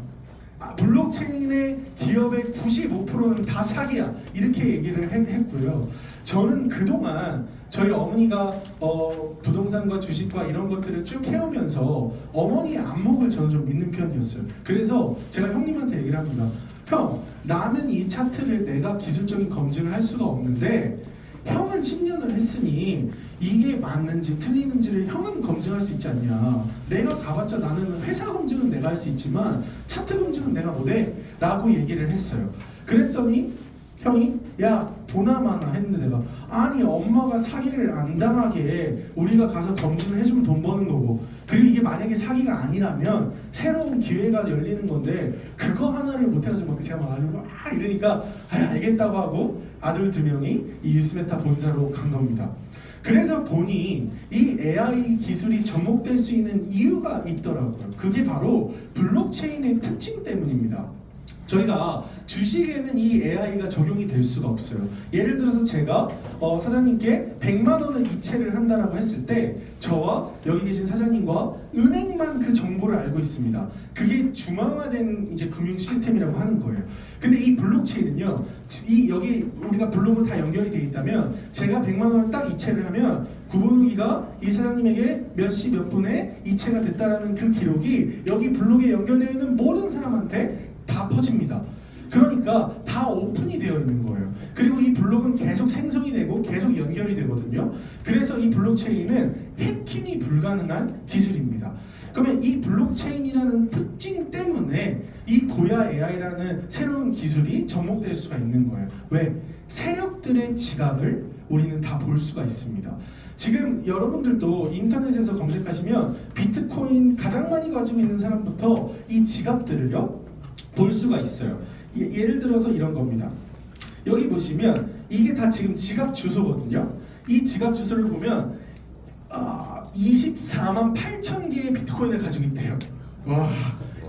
블록체인의 기업의 95%는 다 사기야 이렇게 얘기를 했고요. 저는 그동안 저희 어머니가 부동산과 주식과 이런 것들을 쭉 해오면서 어머니의 안목을 저는 좀 믿는 편이었어요. 그래서 제가 형님한테 얘기를 합니다. 형, 나는 이 차트를 내가 기술적인 검증을 할 수가 없는데 형은 10년을 했으니 이게 맞는지 틀리는지를 형은 검증할 수 있지 않냐. 내가 가봤자 나는 회사 검증은 내가 할 수 있지만 차트 검증은 내가 못해 라고 얘기를 했어요. 그랬더니 형이 야 보나마나 했는데 내가 아니 엄마가 사기를 안 당하게 우리가 가서 검증을 해주면 돈 버는 거고 그리고 이게 만약에 사기가 아니라면 새로운 기회가 열리는 건데 그거 하나를 못해가지고 막 제가 막 이러니까 알겠다고 하고 아들 2명이 이 유스메타 본사로 간 겁니다. 그래서 보니 이 AI 기술이 접목될 수 있는 이유가 있더라고요. 그게 바로 블록체인의 특징 때문입니다. 저희가 주식에는 이 AI가 적용이 될 수가 없어요. 예를 들어서 제가 사장님께 100만 원을 이체를 한다라고 했을 때 저와 여기 계신 사장님과 은행만 그 정보를 알고 있습니다. 그게 중앙화된 이제 금융 시스템이라고 하는 거예요. 근데 이 블록체인은요, 여기 우리가 블록으로 다 연결이 되어 있다면 제가 100만 원을 딱 이체를 하면 구본욱이가 이 사장님에게 몇 시 몇 분에 이체가 됐다라는 그 기록이 여기 블록에 연결되어 있는 모든 사람한테 다 퍼집니다. 그러니까 다 오픈이 되어 있는 거예요. 그리고 이 블록은 계속 생성이 되고 계속 연결이 되거든요. 그래서 이 블록체인은 해킹이 불가능한 기술입니다. 그러면 이 블록체인이라는 특징 때문에 이 고야 AI라는 새로운 기술이 접목될 수가 있는 거예요. 왜? 세력들의 지갑을 우리는 다 볼 수가 있습니다. 지금 여러분들도 인터넷에서 검색하시면 비트코인 가장 많이 가지고 있는 사람부터 이 지갑들을요 볼 수가 있어요. 예를 들어서 이런 겁니다. 여기 보시면 이게 다 지금 지갑 주소거든요. 이 지갑 주소를 보면 24만 8천 개의 비트코인을 가지고 있대요. 와,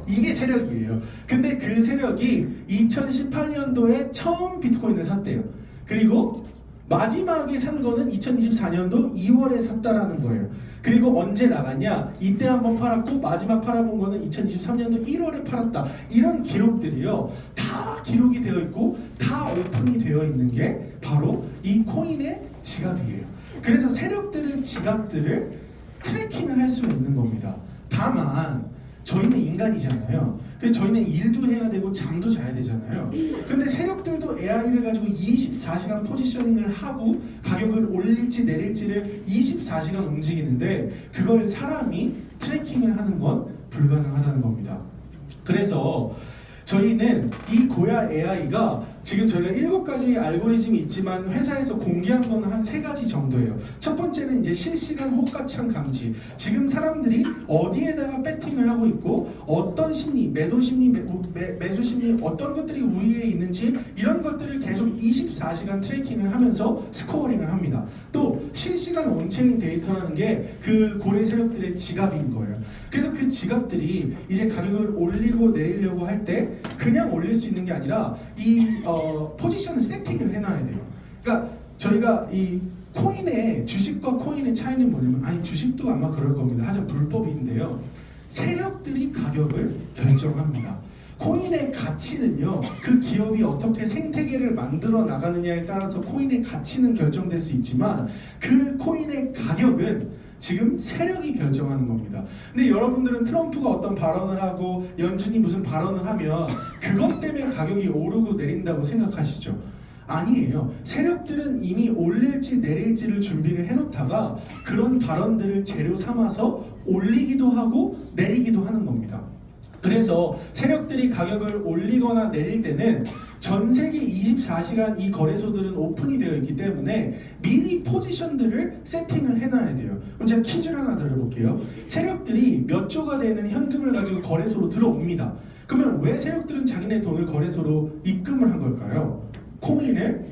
이게 세력이에요. 근데 그 세력이 2018년도에 처음 비트코인을 샀대요. 그리고 마지막에 산 거는 2024년도 2월에 샀다라는 거예요. 그리고 언제 나갔냐? 이때 한번 팔았고 마지막 팔아본 거는 2023년도 1월에 팔았다. 이런 기록들이요, 다 기록이 되어 있고 다 오픈이 되어 있는 게 바로 이 코인의 지갑이에요. 그래서 세력들의 지갑들을 트래킹을 할 수가 있는 겁니다. 다만 저희는 인간이잖아요. 그래서 저희는 일도 해야 되고 잠도 자야 되잖아요. 근데 세력들도 AI를 가지고 24시간 포지셔닝을 하고 가격을 올릴지 내릴지를 24시간 움직이는데 그걸 사람이 트래킹을 하는 건 불가능하다는 겁니다. 그래서 저희는 이 고야 AI가 지금 저희가 7가지 알고리즘이 있지만 회사에서 공개한 거는 한 3가지 정도예요. 첫 번째는 이제 실시간 호가창 감지. 지금 사람들이 어디에다가 배팅을 하고 있고 어떤 심리, 매도 심리, 매수 심리, 어떤 것들이 우위에 있는지 이런 것들을 계속 24시간 트래킹을 하면서 스코어링을 합니다. 또 실시간 온체인 데이터라는 게 그 고래 세력들의 지갑인 거예요. 그래서 그 지갑들이 이제 가격을 올리고 내리려고 할 때 그냥 올릴 수 있는 게 아니라 이 포지션을 세팅을 해놔야 돼요. 그러니까 저희가 이 코인의 주식과 코인의 차이는 뭐냐면, 아니 주식도 아마 그럴 겁니다. 하지만 불법인데요. 세력들이 가격을 결정합니다. 코인의 가치는요, 그 기업이 어떻게 생태계를 만들어 나가느냐에 따라서 코인의 가치는 결정될 수 있지만 그 코인의 가격은 지금 세력이 결정하는 겁니다. 근데 여러분들은 트럼프가 어떤 발언을 하고 연준이 무슨 발언을 하면 그것 때문에 가격이 오르고 내린다고 생각하시죠? 아니에요. 세력들은 이미 올릴지 내릴지를 준비를 해놓다가 그런 발언들을 재료 삼아서 올리기도 하고 내리기도 하는 겁니다. 그래서 세력들이 가격을 올리거나 내릴 때는 전 세계 24시간 이 거래소들은 오픈이 되어 있기 때문에 미리 포지션들을 세팅을 해놔야 돼요. 그럼 제가 퀴즈를 하나 드려볼게요. 세력들이 몇 조가 되는 현금을 가지고 거래소로 들어옵니다. 그러면 왜 세력들은 자기네 돈을 거래소로 입금을 한 걸까요? 코인을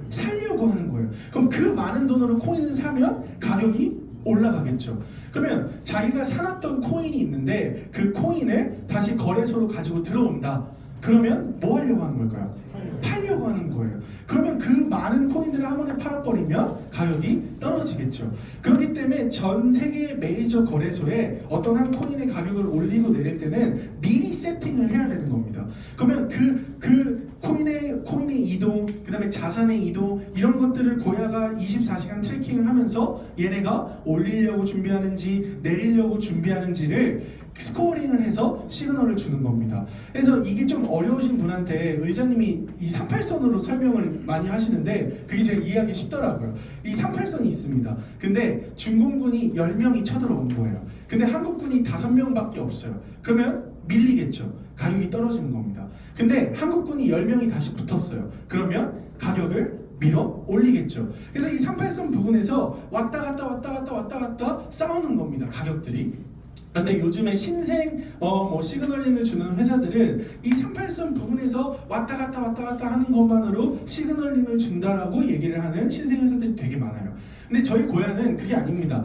살려고 하는 거예요. 그럼 그 많은 돈으로 코인을 사면 가격이 올라가겠죠. 그러면 자기가 사놨던 코인이 있는데 그 코인을 다시 거래소로 가지고 들어온다. 그러면 뭐 하려고 하는 걸까요? 팔려고 하는 거예요. 그러면 그 많은 코인들을 한 번에 팔아버리면 가격이 떨어지겠죠. 그렇기 때문에 전 세계 메이저 거래소에 어떤 한 코인의 가격을 올리고 내릴 때는 미리 세팅을 해야 되는 겁니다. 그러면 그 코인의 이동, 그 다음에 자산의 이동, 이런 것들을 고야가 24시간 트래킹을 하면서 얘네가 올리려고 준비하는지 내리려고 준비하는지를 스코어링을 해서 시그널을 주는 겁니다. 그래서 이게 좀 어려우신 분한테 의장님이 이 38선으로 설명을 많이 하시는데 그게 제가 이해하기 쉽더라고요. 이 38선이 있습니다. 근데 중공군이 10명이 쳐들어온 거예요. 근데 한국군이 5명밖에 없어요. 그러면 밀리겠죠. 가격이 떨어지는 겁니다. 근데 한국군이 10명이 다시 붙었어요. 그러면 가격을 밀어 올리겠죠. 그래서 이 38선 부근에서 왔다 갔다 싸우는 겁니다. 가격들이. 근데 요즘에 신생 시그널링을 주는 회사들은 이 38선 부분에서 왔다 갔다 하는 것만으로 시그널링을 준다라고 얘기를 하는 신생 회사들이 되게 많아요. 근데 저희 고야는 그게 아닙니다.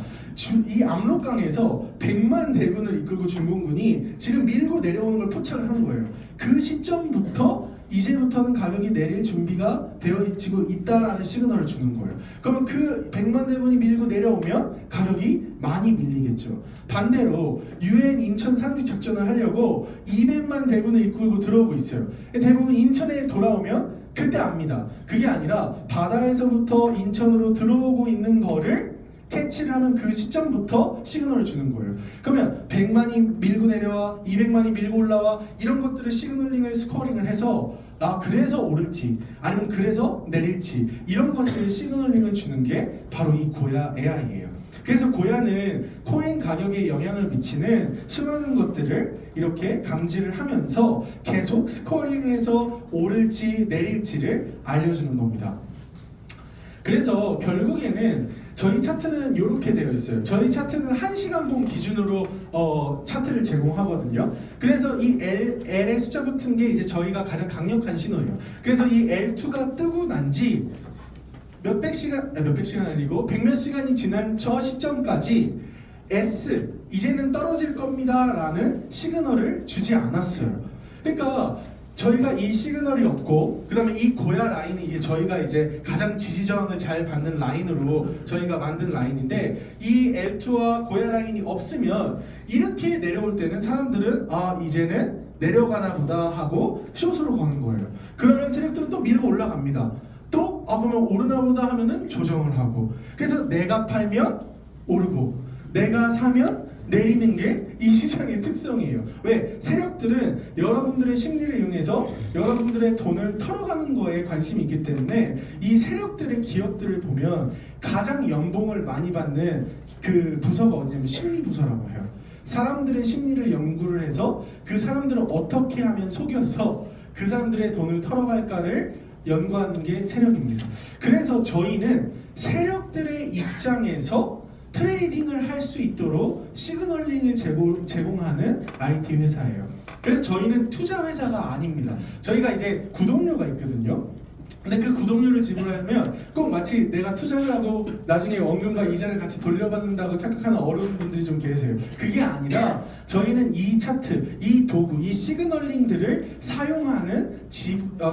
이 압록강에서 100만 대군을 이끌고 중공군이 지금 밀고 내려오는 걸 포착을 한 거예요. 그 시점부터 이제부터는 가격이 내릴 준비가 되어지고 있다라는 시그널을 주는 거예요. 그러면 그 100만 대군이 밀고 내려오면 가격이 많이 밀리겠죠. 반대로 유엔 인천 상륙 작전을 하려고 200만 대군을 이끌고 들어오고 있어요. 대부분 인천에 돌아오면 그때 압니다. 그게 아니라 바다에서부터 인천으로 들어오고 있는 거를 캐치를 하면 그 시점부터 시그널을 주는 거예요. 그러면 100만이 밀고 내려와, 200만이 밀고 올라와, 이런 것들을 시그널링을 스코어링을 해서 그래서 오를지 아니면 그래서 내릴지 이런 것들을 시그널링을 주는 게 바로 이 고야 AI예요. 그래서 고야는 코인 가격에 영향을 미치는 수많은 것들을 이렇게 감지를 하면서 계속 스코어링을 해서 오를지 내릴지를 알려주는 겁니다. 그래서 결국에는 저희 차트는 이렇게 되어 있어요. 저희 차트는 1시간 봉 기준으로 차트를 제공하거든요. 그래서 이 L의 숫자 붙은 게 이제 저희가 가장 강력한 신호예요. 그래서 이 L2가 뜨고 난지 몇백 시간 아니고 백몇 시간이 지난 저 시점까지 S 이제는 떨어질 겁니다 라는 시그널을 주지 않았어요. 그러니까 저희가 이 시그널이 없고 그 다음에 이 고야 라인이 이게 저희가 이제 가장 지지 저항을 잘 받는 라인으로 저희가 만든 라인인데 이 L2와 고야 라인이 없으면 이렇게 내려올 때는 사람들은 이제는 내려가나 보다 하고 숏으로 거는 거예요. 그러면 세력들은 또 밀고 올라갑니다. 또 그러면 오르나 보다 하면은 조정을 하고, 그래서 내가 팔면 오르고 내가 사면 내리는 게 이 시장의 특성이에요. 왜? 세력들은 여러분들의 심리를 이용해서 여러분들의 돈을 털어가는 거에 관심이 있기 때문에 이 세력들의 기업들을 보면 가장 연봉을 많이 받는 그 부서가 어디냐면 심리부서라고 해요. 사람들의 심리를 연구를 해서 그 사람들을 어떻게 하면 속여서 그 사람들의 돈을 털어갈까를 연구하는 게 세력입니다. 그래서 저희는 세력들의 입장에서 트레이딩을 할 수 있도록 시그널링을 제공하는 IT 회사예요. 그래서 저희는 투자 회사가 아닙니다. 저희가 이제 구독료가 있거든요. 근데 그 구독료를 지불하면 꼭 마치 내가 투자를 하고 나중에 원금과 이자를 같이 돌려받는다고 착각하는 어른분들이 좀 계세요. 그게 아니라 저희는 이 차트, 이 도구, 이 시그널링들을 사용하는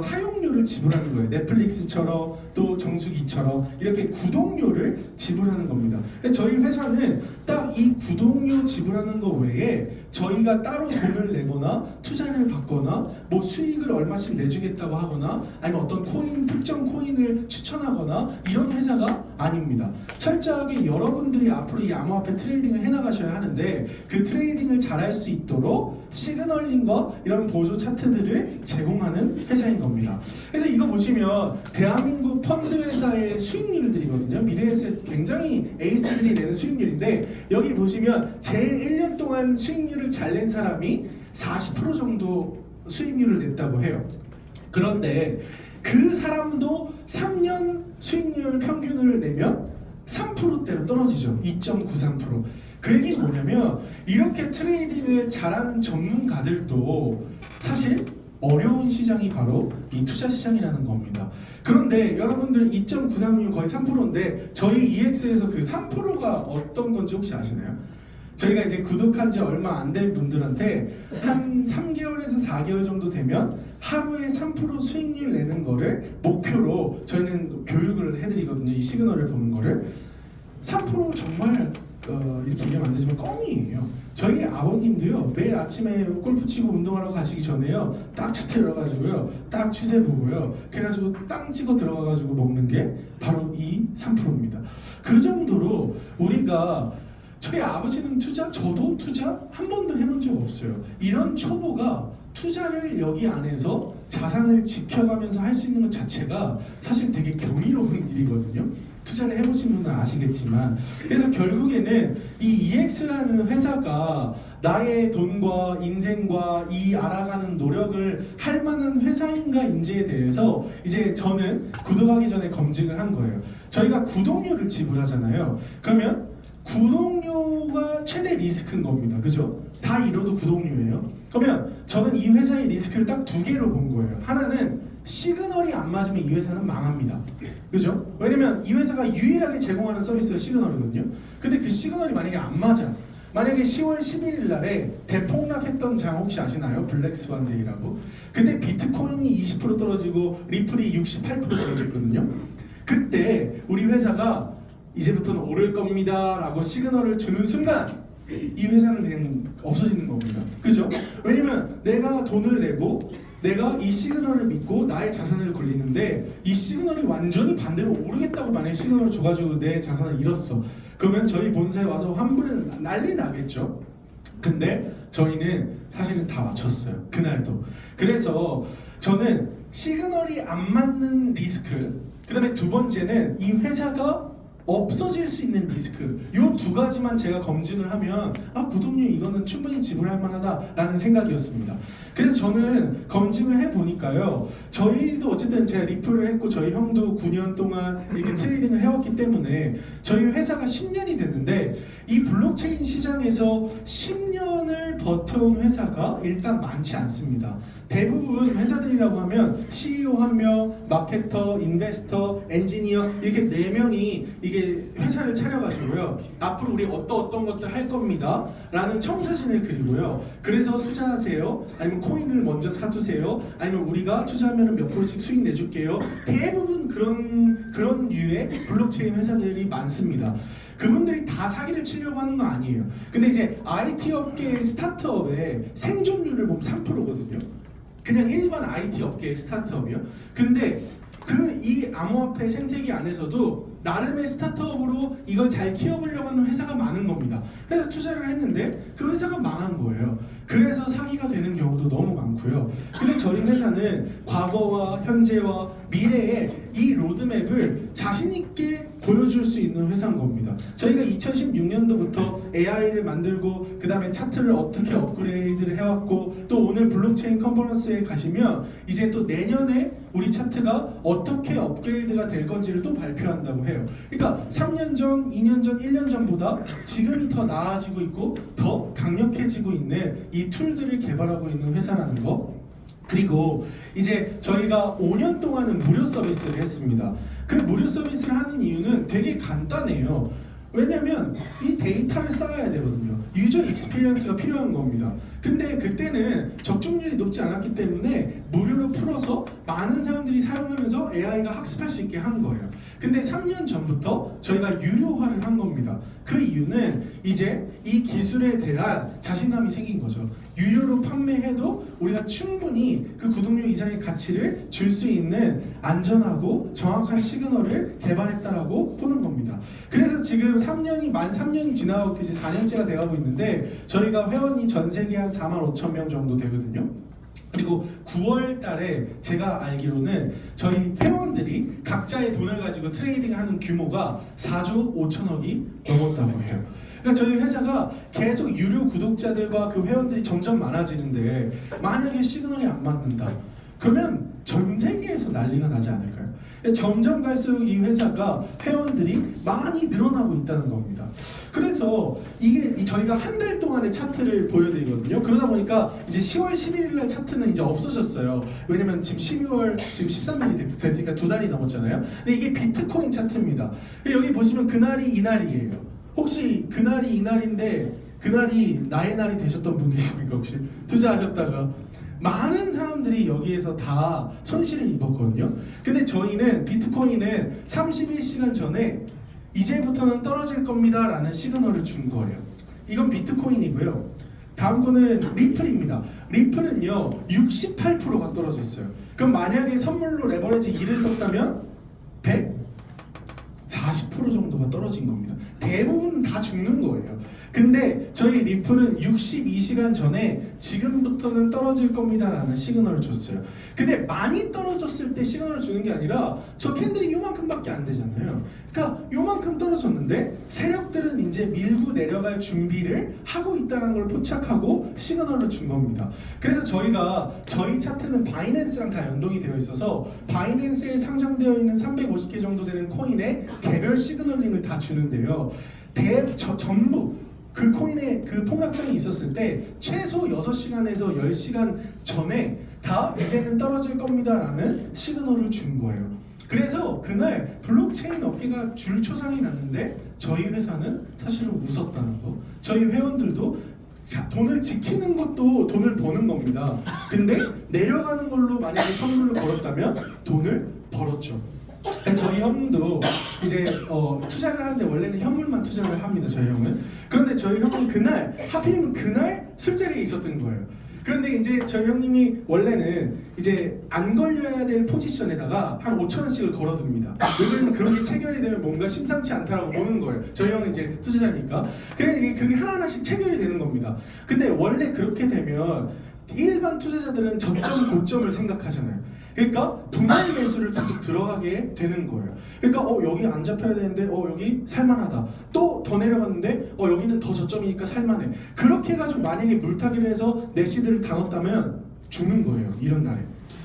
사용료를 지불하는 거예요. 넷플릭스처럼 또 정수기처럼 이렇게 구독료를 지불하는 겁니다. 저희 회사는 딱 이 구독료 지불하는 거 외에 저희가 따로 돈을 내거나 투자를 받거나 뭐 수익을 얼마씩 내주겠다고 하거나 아니면 어떤 특정 코인을 추천하거나 이런 회사가 아닙니다. 철저하게 여러분들이 앞으로 이 암호화폐 트레이딩을 해나가셔야 하는데 그 트레이딩을 잘할 수 있도록 시그널링과 이런 보조 차트들을 제공하는 회사인 겁니다. 그래서 이거 보시면 대한민국 펀드 회사의 수익률들이거든요. 미래에셋 굉장히 에이스들이 내는 수익률인데 여기 보시면 제일 1년 동안 수익률을 잘 낸 사람이 40% 정도 수익률을 냈다고 해요. 그런데 그 사람도 3년 수익률 평균을 내면 3%대로 떨어지죠. 2.93%. 그 얘기 뭐냐면 이렇게 트레이딩을 잘하는 전문가들도 사실 어려운 시장이 바로 이 투자 시장이라는 겁니다. 그런데 여러분들 2.93이면 거의 3%인데 저희 EX에서 그 3%가 어떤 건지 혹시 아시나요? 저희가 이제 구독한 지 얼마 안 된 분들한테 한 3개월에서 4개월 정도 되면 하루에 3% 수익률 내는 거를 목표로 저희는 교육을 해드리거든요. 이 시그널을 보는 거를 3% 정말 이렇게 얘기하면 안 되지만 껌이에요. 저희 아버님도요 매일 아침에 골프 치고 운동하러 가시기 전에요 딱 차트 열어가지고요 딱 추세 보고요 그래가지고 땅 찍어 들어가가지고 먹는 게 바로 이 3%입니다. 그 정도로 우리가 저희 아버지는 투자, 저도 투자 한 번도 해본 적 없어요. 이런 초보가 투자를 여기 안에서 자산을 지켜가면서 할 수 있는 것 자체가 사실 되게 경이로운 일이거든요. 투자를 해보신 분은 아시겠지만 그래서 결국에는 이 EX라는 회사가 나의 돈과 인생과 이 알아가는 노력을 할 만한 회사인가 인지에 대해서 이제 저는 구독하기 전에 검증을 한 거예요. 저희가 구독료를 지불하잖아요. 그러면 구독료가 최대 리스크인 겁니다. 그죠? 다 잃어도 구독료예요. 그러면 저는 이 회사의 리스크를 딱 두 개로 본 거예요. 하나는 시그널이 안 맞으면 이 회사는 망합니다. 그죠? 왜냐면 이 회사가 유일하게 제공하는 서비스가 시그널이거든요. 근데 그 시그널이 만약에 안 맞아. 만약에 10월 11일 날에 대폭락했던 장 혹시 아시나요? 블랙스완데이라고. 그때 비트코인이 20% 떨어지고 리플이 68% 떨어졌거든요. 그때 우리 회사가 이제부터는 오를 겁니다 라고 시그널을 주는 순간 이 회사는 그냥 없어지는 겁니다. 그죠? 왜냐면 내가 돈을 내고 내가 이 시그널을 믿고 나의 자산을 굴리는데 이 시그널이 완전히 반대로 오르겠다고 만약에 시그널을 줘가지고 내 자산을 잃었어. 그러면 저희 본사에 와서 환불은 난리 나겠죠. 근데 저희는 사실은 다 맞췄어요. 그날도. 그래서 저는 시그널이 안 맞는 리스크, 그 다음에 두 번째는 이 회사가 없어질 수 있는 리스크, 이 두 가지만 제가 검증을 하면 구독료 이거는 충분히 지불할 만하다라는 생각이었습니다. 그래서 저는 검증을 해보니까요, 저희도 어쨌든 제가 리플을 했고 저희 형도 9년 동안 이렇게 트레이딩을 해왔기 때문에 저희 회사가 10년이 됐는데 이 블록체인 시장에서 10년을 버텨온 회사가 일단 많지 않습니다. 대부분 회사들이라고 하면 CEO 한 명, 마케터, 인베스터, 엔지니어 이렇게 4명이 이게 회사를 차려가지고요, 앞으로 우리 어떤 것들 할 겁니다 라는 청사진을 그리고요, 그래서 투자하세요, 아니면 코인을 먼저 사두세요, 아니면 우리가 투자하면 몇 프로씩 수익 내줄게요. 대부분 그런 류의 블록체인 회사들이 많습니다. 그분들이 다 사기를 치려고 하는 거 아니에요. 근데 이제 IT 업계의 스타트업의 생존율을 보면 3%거든요. 그냥 일반 IT 업계의 스타트업이요. 근데 이 암호화폐 생태계 안에서도 나름의 스타트업으로 이걸 잘 키워보려고 하는 회사가 많은 겁니다. 그래서 투자를 했는데 그 회사가 망한 거예요. 그래서 사기가 되는 경우도 너무 많고요. 근데 저희 회사는 과거와 현재와 미래의 이 로드맵을 자신 있게 보여줄 수 있는 회사인 겁니다. 저희가 2016년도부터 AI를 만들고 그 다음에 차트를 어떻게 업그레이드를 해왔고, 또 오늘 블록체인 컨퍼런스에 가시면 이제 또 내년에 우리 차트가 어떻게 업그레이드가 될 건지를 또 발표한다고 해요. 그러니까 3년 전, 2년 전, 1년 전보다 지금이 더 나아지고 있고 더 강력해지고 있는 이 툴들을 개발하고 있는 회사라는 거. 그리고 이제 저희가 5년 동안은 무료 서비스를 했습니다. 그 무료 서비스를 하는 이유는 되게 간단해요. 왜냐면 이 데이터를 쌓아야 되거든요. 유저 익스피리언스가 필요한 겁니다. 근데 그때는 적중률이 높지 않았기 때문에 무료로 풀어서 많은 사람들이 사용하면서 AI가 학습할 수 있게 한 거예요. 근데 3년 전부터 저희가 유료화를 한 겁니다. 그 이유는 이제 이 기술에 대한 자신감이 생긴 거죠. 유료로 판매해도 우리가 충분히 그 구독료 이상의 가치를 줄 수 있는 안전하고 정확한 시그널을 개발했다라고 보는 겁니다. 그래서 지금 만 3년이 지나고 이제 4년째가 돼가고 있는데 저희가 회원이 전 세계 한 45,000명 정도 되거든요. 그리고 9월 달에 제가 알기로는 저희 회원들이 각자의 돈을 가지고 트레이딩을 하는 규모가 4조 5천억이 넘었다고 해요. 그러니까 저희 회사가 계속 유료 구독자들과 그 회원들이 점점 많아지는데 만약에 시그널이 안 맞는다, 그러면 전 세계에서 난리가 나지 않을까요? 점점 갈수록 이 회사가 회원들이 많이 늘어나고 있다는 겁니다. 그래서 이게 저희가 한 달 동안의 차트를 보여드리거든요. 그러다 보니까 이제 10월 11일 날 차트는 이제 없어졌어요. 왜냐면 지금 12월 지금 13일이 됐으니까 2달이 넘었잖아요. 근데 이게 비트코인 차트입니다. 여기 보시면 그날이 이날이에요. 혹시 그날이 이날인데 그날이 나의 날이 되셨던 분 계십니까? 혹시 투자하셨다가 많은 사람들이 여기에서 다 손실을 입었거든요. 근데 저희는 비트코인은 31시간 전에 이제부터는 떨어질 겁니다 라는 시그널을 준 거예요. 이건 비트코인이고요. 다음 거는 리플입니다. 리플은요 68%가 떨어졌어요. 그럼 만약에 선물로 레버리지 2를 썼다면 140% 40% 정도가 떨어진 겁니다. 대부분 다 죽는 거예요. 근데 저희 리플은 62시간 전에 지금부터는 떨어질 겁니다라는 시그널을 줬어요. 근데 많이 떨어졌을 때 시그널을 주는 게 아니라 저 캔들이 요만큼밖에 안 되잖아요. 그러니까 요만큼 떨어졌는데 세력들은 이제 밀고 내려갈 준비를 하고 있다는 걸 포착하고 시그널을 준 겁니다. 그래서 저희 차트는 바이낸스랑 다 연동이 되어 있어서 바이낸스에 상장되어 있는 350개 정도 되는 코인에 개별 시그널링을 다 주는데요. 전부 그 코인의 그 폭락장이 있었을 때 최소 6시간에서 10시간 전에 다 이제는 떨어질 겁니다 라는 시그널을 준 거예요. 그래서 그날 블록체인 업계가 줄초상이 났는데 저희 회사는 사실은 웃었다는 거. 저희 회원들도 돈을 지키는 것도 돈을 버는 겁니다. 근데 내려가는 걸로 만약에 선물을 걸었다면 돈을 벌었죠. 저희 형도 이제 투자를 하는데 원래는 현물만 투자를 합니다. 저희 형은. 그런데 저희 형은 하필이면 그날 술자리에 있었던 거예요. 그런데 이제 저희 형님이 원래는 이제 안 걸려야 될 포지션에다가 한 5,000원씩을 걸어둡니다. 왜냐면 그런 게 체결이 되면 뭔가 심상치 않다라고 보는 거예요. 저희 형은 이제 투자자니까. 그래 그게 하나하나씩 체결이 되는 겁니다. 근데 원래 그렇게 되면 일반 투자자들은 저점 고점을 생각하잖아요. 그러니까 분할 매수를 계속 들어가게 되는 거예요. 그러니까 여기 안 잡혀야 되는데 여기 살만하다. 또 더 내려갔는데 여기는 더 저점이니까 살만해. 그렇게 해가지고 만약에 물타기를 해서 내 시드를 다 넣었다면 죽는 거예요. 이런 날에.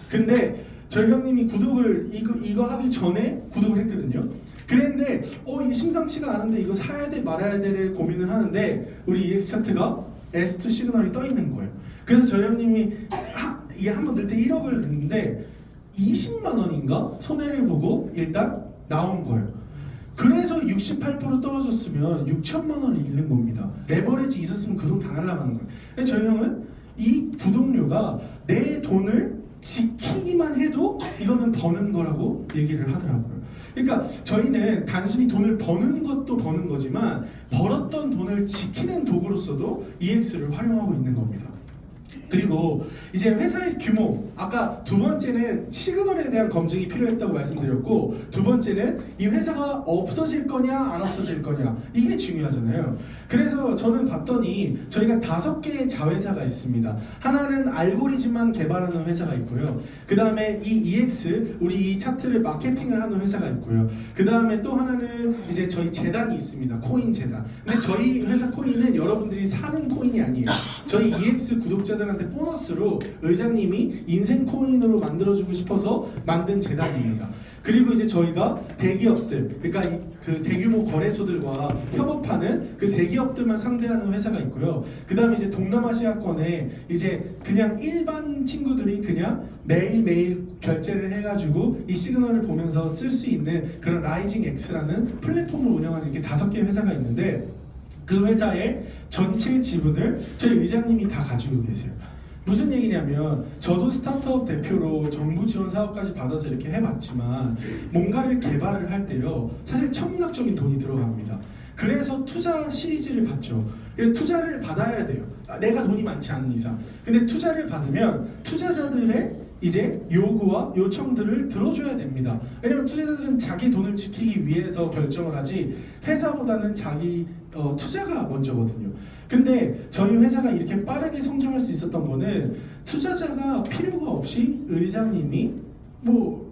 근데 저희 형님이 구독을 이거 하기 전에 구독을 했거든요. 그랬는데 이게 심상치가 않은데 이거 사야 돼 말아야 돼를 고민을 하는데 우리 EX 차트가 S2 시그널이 떠 있는 거예요. 그래서 저희 형님이 이게 한번 넣을 때 1억을 넣는데 20만 원인가 손해를 보고 일단 나온 거예요. 그래서 68% 떨어졌으면 6천만 원을 잃는 겁니다. 레버리지 있었으면 그 돈 다 날아가는 거예요. 근데 저희 형은 이 구독료가 내 돈을 지키기만 해도 이거는 버는 거라고 얘기를 하더라고요. 그러니까 저희는 단순히 돈을 버는 것도 버는 거지만 벌었던 돈을 지키는 도구로서도 EX를 활용하고 있는 겁니다. 그리고 이제 회사의 규모, 아까 두 번째는 시그널에 대한 검증이 필요했다고 말씀드렸고, 두 번째는 이 회사가 없어질 거냐 안 없어질 거냐, 이게 중요하잖아요. 그래서 저는 봤더니 저희가 5개의 자회사가 있습니다. 하나는 알고리즘만 개발하는 회사가 있고요. 그 다음에 이 EX, 우리 이 차트를 마케팅을 하는 회사가 있고요. 그 다음에 또 하나는 이제 저희 재단이 있습니다. 코인 재단. 근데 저희 회사 코인은 여러분들이 사는 코인이 아니에요. 저희 EX 구독자들한테 보너스로 의장님이 인생 코인으로 만들어주고 싶어서 만든 재단입니다. 그리고 이제 저희가 대기업들, 그러니까 그 대규모 거래소들과 협업하는 그 대기업들만 상대하는 회사가 있고요. 그 다음에 이제 동남아시아권에 이제 그냥 일반 친구들이 그냥 매일매일 결제를 해가지고 이 시그널을 보면서 쓸 수 있는 그런 라이징 X라는 플랫폼을 운영하는 이렇게 5개의 회사가 있는데, 그 회사의 전체 지분을 저희 의장님이 다 가지고 계세요. 무슨 얘기냐면 저도 스타트업 대표로 정부 지원 사업까지 받아서 이렇게 해봤지만 뭔가를 개발을 할 때요, 사실 천문학적인 돈이 들어갑니다. 그래서 투자 시리즈를 받죠. 투자를 받아야 돼요. 내가 돈이 많지 않은 이상. 근데 투자를 받으면 투자자들의 이제 요구와 요청들을 들어줘야 됩니다. 왜냐면 투자자들은 자기 돈을 지키기 위해서 결정을 하지 회사보다는 자기 투자가 먼저거든요. 근데 저희 회사가 이렇게 빠르게 성장할 수 있었던 거는 투자자가 필요가 없이 의장님이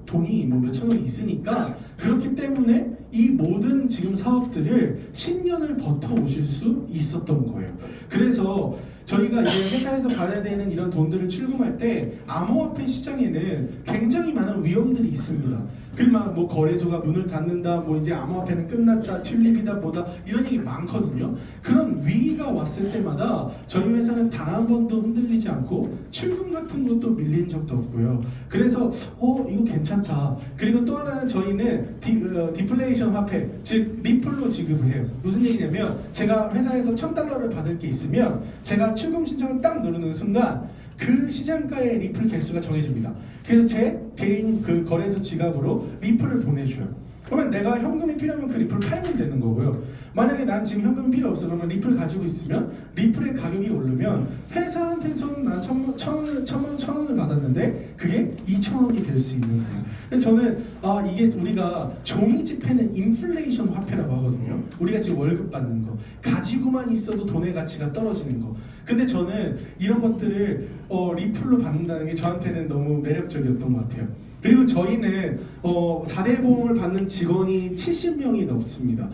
돈이 몇천 원이 있으니까, 그렇기 때문에 이 모든 지금 사업들을 10년을 버텨오실 수 있었던 거예요. 그래서 저희가 이제 회사에서 받아야 되는 이런 돈들을 출금할 때 암호화폐 시장에는 굉장히 많은 위험들이 있습니다. 그리고 거래소가 문을 닫는다, 이제 암호화폐는 끝났다, 튤립이다, 뭐다, 이런 얘기 많거든요. 그런 위기가 왔을 때마다 저희 회사는 단 한 번도 흔들리지 않고 출금 같은 것도 밀린 적도 없고요. 그래서 이거 괜찮다. 그리고 또 하나는 저희는 디플레이션 화폐, 즉 리플로 지급을 해요. 무슨 얘기냐면 제가 회사에서 $1,000를 받을 게 있으면 제가 출금 신청을 딱 누르는 순간 그 시장가의 리플 개수가 정해집니다. 그래서 제 개인 그 거래소 지갑으로 리플을 보내줘요. 그러면 내가 현금이 필요하면 그 리플을 팔면 되는 거고요. 만약에 난 지금 현금이 필요 없어 그러면 리플 가지고 있으면 리플의 가격이 오르면 회사한테서는 난 천 원을 받았는데 그게 2,000원이 될 수 있는 거예요. 그래서 저는 이게 우리가 종이 지폐는 인플레이션 화폐라고 하거든요. 우리가 지금 월급 받는 거 가지고만 있어도 돈의 가치가 떨어지는 거. 근데 저는 이런 것들을 리플로 받는다는 게 저한테는 너무 매력적이었던 것 같아요. 그리고 저희는 4대 보험을 받는 직원이 70명이 넘습니다.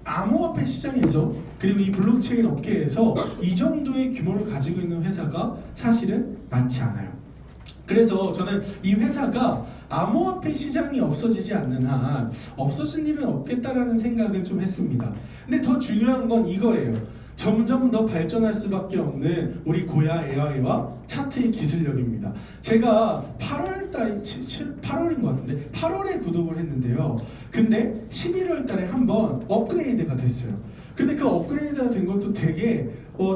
암호화폐 시장에서 그리고 이 블록체인 업계에서 이 정도의 규모를 가지고 있는 회사가 사실은 많지 않아요. 그래서 저는 이 회사가 암호화폐 시장이 없어지지 않는 한 없어질 일은 없겠다라는 생각을 좀 했습니다. 근데 더 중요한 건 이거예요. 점점 더 발전할 수밖에 없는 우리 고야 AI와 차트의 기술력입니다. 제가 8월인 것 같은데 8월에 구독을 했는데요. 근데 11월 달에 한번 업그레이드가 됐어요. 근데 그 업그레이드가 된 것도 되게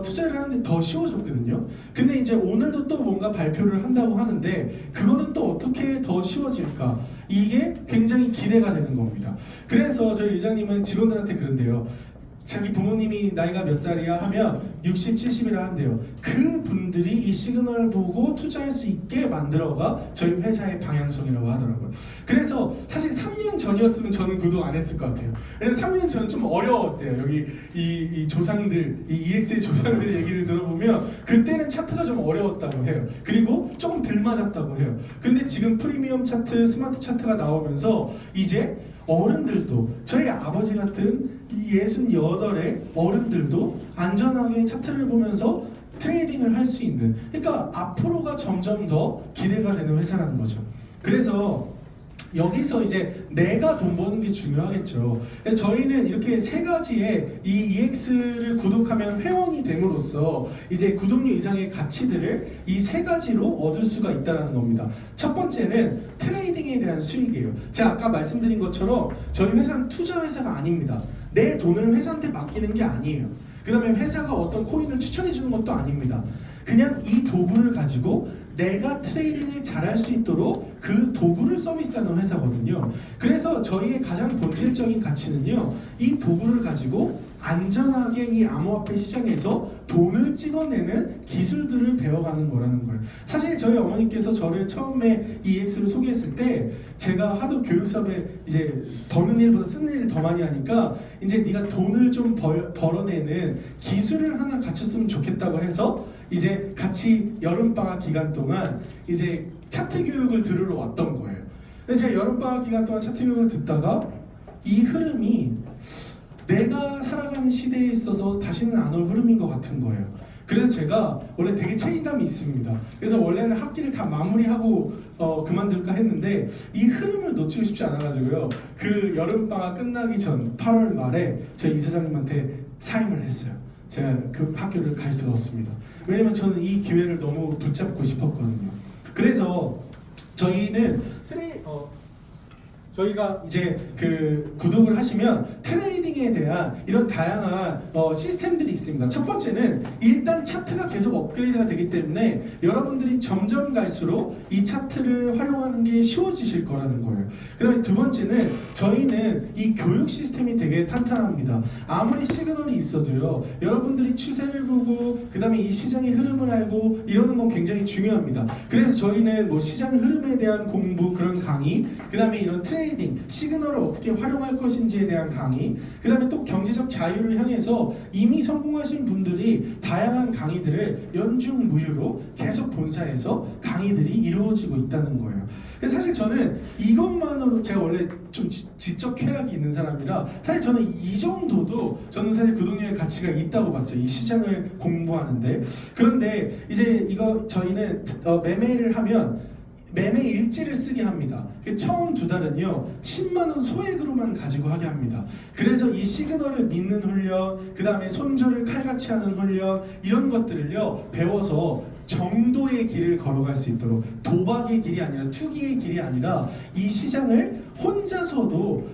투자를 하는데 더 쉬워졌거든요. 근데 이제 오늘도 또 뭔가 발표를 한다고 하는데 그거는 또 어떻게 더 쉬워질까? 이게 굉장히 기대가 되는 겁니다. 그래서 저희 의장님은 직원들한테 그런데요. 자기 부모님이 나이가 몇 살이야 하면 60, 70이라 한대요. 그 분들이 이 시그널 보고 투자할 수 있게 만들어가 저희 회사의 방향성이라고 하더라고요. 그래서 사실 3년 전이었으면 저는 구독 안 했을 것 같아요. 왜냐면 3년 전은 좀 어려웠대요. 여기 이 조상들, 이 EX의 조상들 얘기를 들어보면 그때는 차트가 좀 어려웠다고 해요. 그리고 조금 덜 맞았다고 해요. 근데 지금 프리미엄 차트, 스마트 차트가 나오면서 이제 어른들도 저희 아버지 같은 이 68의 어른들도 안전하게 차트를 보면서 트레이딩을 할 수 있는, 그러니까 앞으로가 점점 더 기대가 되는 회사라는 거죠. 그래서 여기서 이제 내가 돈 버는 게 중요하겠죠. 그래서 저희는 이렇게 세 가지의 이 EX를 구독하면 회원이 됨으로써 이제 구독료 이상의 가치들을 이 세 가지로 얻을 수가 있다는 겁니다. 첫 번째는 트레이딩에 대한 수익이에요. 제가 아까 말씀드린 것처럼 저희 회사는 투자 회사가 아닙니다. 내 돈을 회사한테 맡기는 게 아니에요. 그 다음에 회사가 어떤 코인을 추천해 주는 것도 아닙니다. 그냥 이 도구를 가지고 내가 트레이딩을 잘할 수 있도록 그 도구를 서비스하는 회사거든요. 그래서 저희의 가장 본질적인 가치는요, 이 도구를 가지고 안전하게 이 암호화폐 시장에서 돈을 찍어내는 기술들을 배워가는 거라는 거예요. 사실 저희 어머니께서 저를 처음에 EX를 소개했을 때 제가 하도 교육 사업에 이제 버는 일보다 쓰는 일을 더 많이 하니까 이제 네가 돈을 좀 벌어내는 기술을 하나 갖췄으면 좋겠다고 해서 이제 같이 여름방학 기간 동안 이제 차트 교육을 들으러 왔던 거예요. 근데 제가 여름방학 기간 동안 차트 교육을 듣다가 이 흐름이 내가 살아가는 시대에 있어서 다시는 안 올 흐름인 것 같은 거예요. 그래서 제가 원래 되게 책임감이 있습니다. 그래서 원래는 학기를 다 마무리하고 그만둘까 했는데 이 흐름을 놓치고 싶지 않아가지고요. 그 여름방학 끝나기 전 8월 말에 저희 이사장님한테 사임을 했어요. 제가 그 학교를 갈 수가 없습니다. 왜냐면 저는 이 기회를 너무 붙잡고 싶었거든요. 그래서 저희는 저희가 이제 그 구독을 하시면 트레이딩에 대한 이런 다양한 시스템들이 있습니다. 첫 번째는 일단 차트가 계속 업그레이드가 되기 때문에 여러분들이 점점 갈수록 이 차트를 활용하는 게 쉬워지실 거라는 거예요. 그 다음에 두 번째는 저희는 이 교육 시스템이 되게 탄탄합니다. 아무리 시그널이 있어도요, 여러분들이 추세를 보고 그 다음에 이 시장의 흐름을 알고 이러는 건 굉장히 중요합니다. 그래서 저희는 뭐 시장 흐름에 대한 공부, 그런 강의, 그 다음에 이런 트레이딩, 시그널을 어떻게 활용할 것인지에 대한 강의, 그 다음에 또 경제적 자유를 향해서 이미 성공하신 분들이 다양한 강의들을 연중무휴로 계속 본사에서 강의들이 이루어지고 있다는 거예요. 그래서 사실 저는 이것만으로, 제가 원래 좀 지적 쾌락이 있는 사람이라 사실 저는 이 정도도 저는 사실 구독료의 가치가 있다고 봤어요. 이 시장을 공부하는데. 그런데 이제 이거 저희는 매매를 하면 매매 일지를 쓰게 합니다. 처음 두 달은요 10만 원 소액으로만 가지고 하게 합니다. 그래서 이 시그널을 믿는 훈련, 그 다음에 손절을 칼같이 하는 훈련, 이런 것들을요 배워서 정도의 길을 걸어갈 수 있도록, 도박의 길이 아니라 투기의 길이 아니라 이 시장을 혼자서도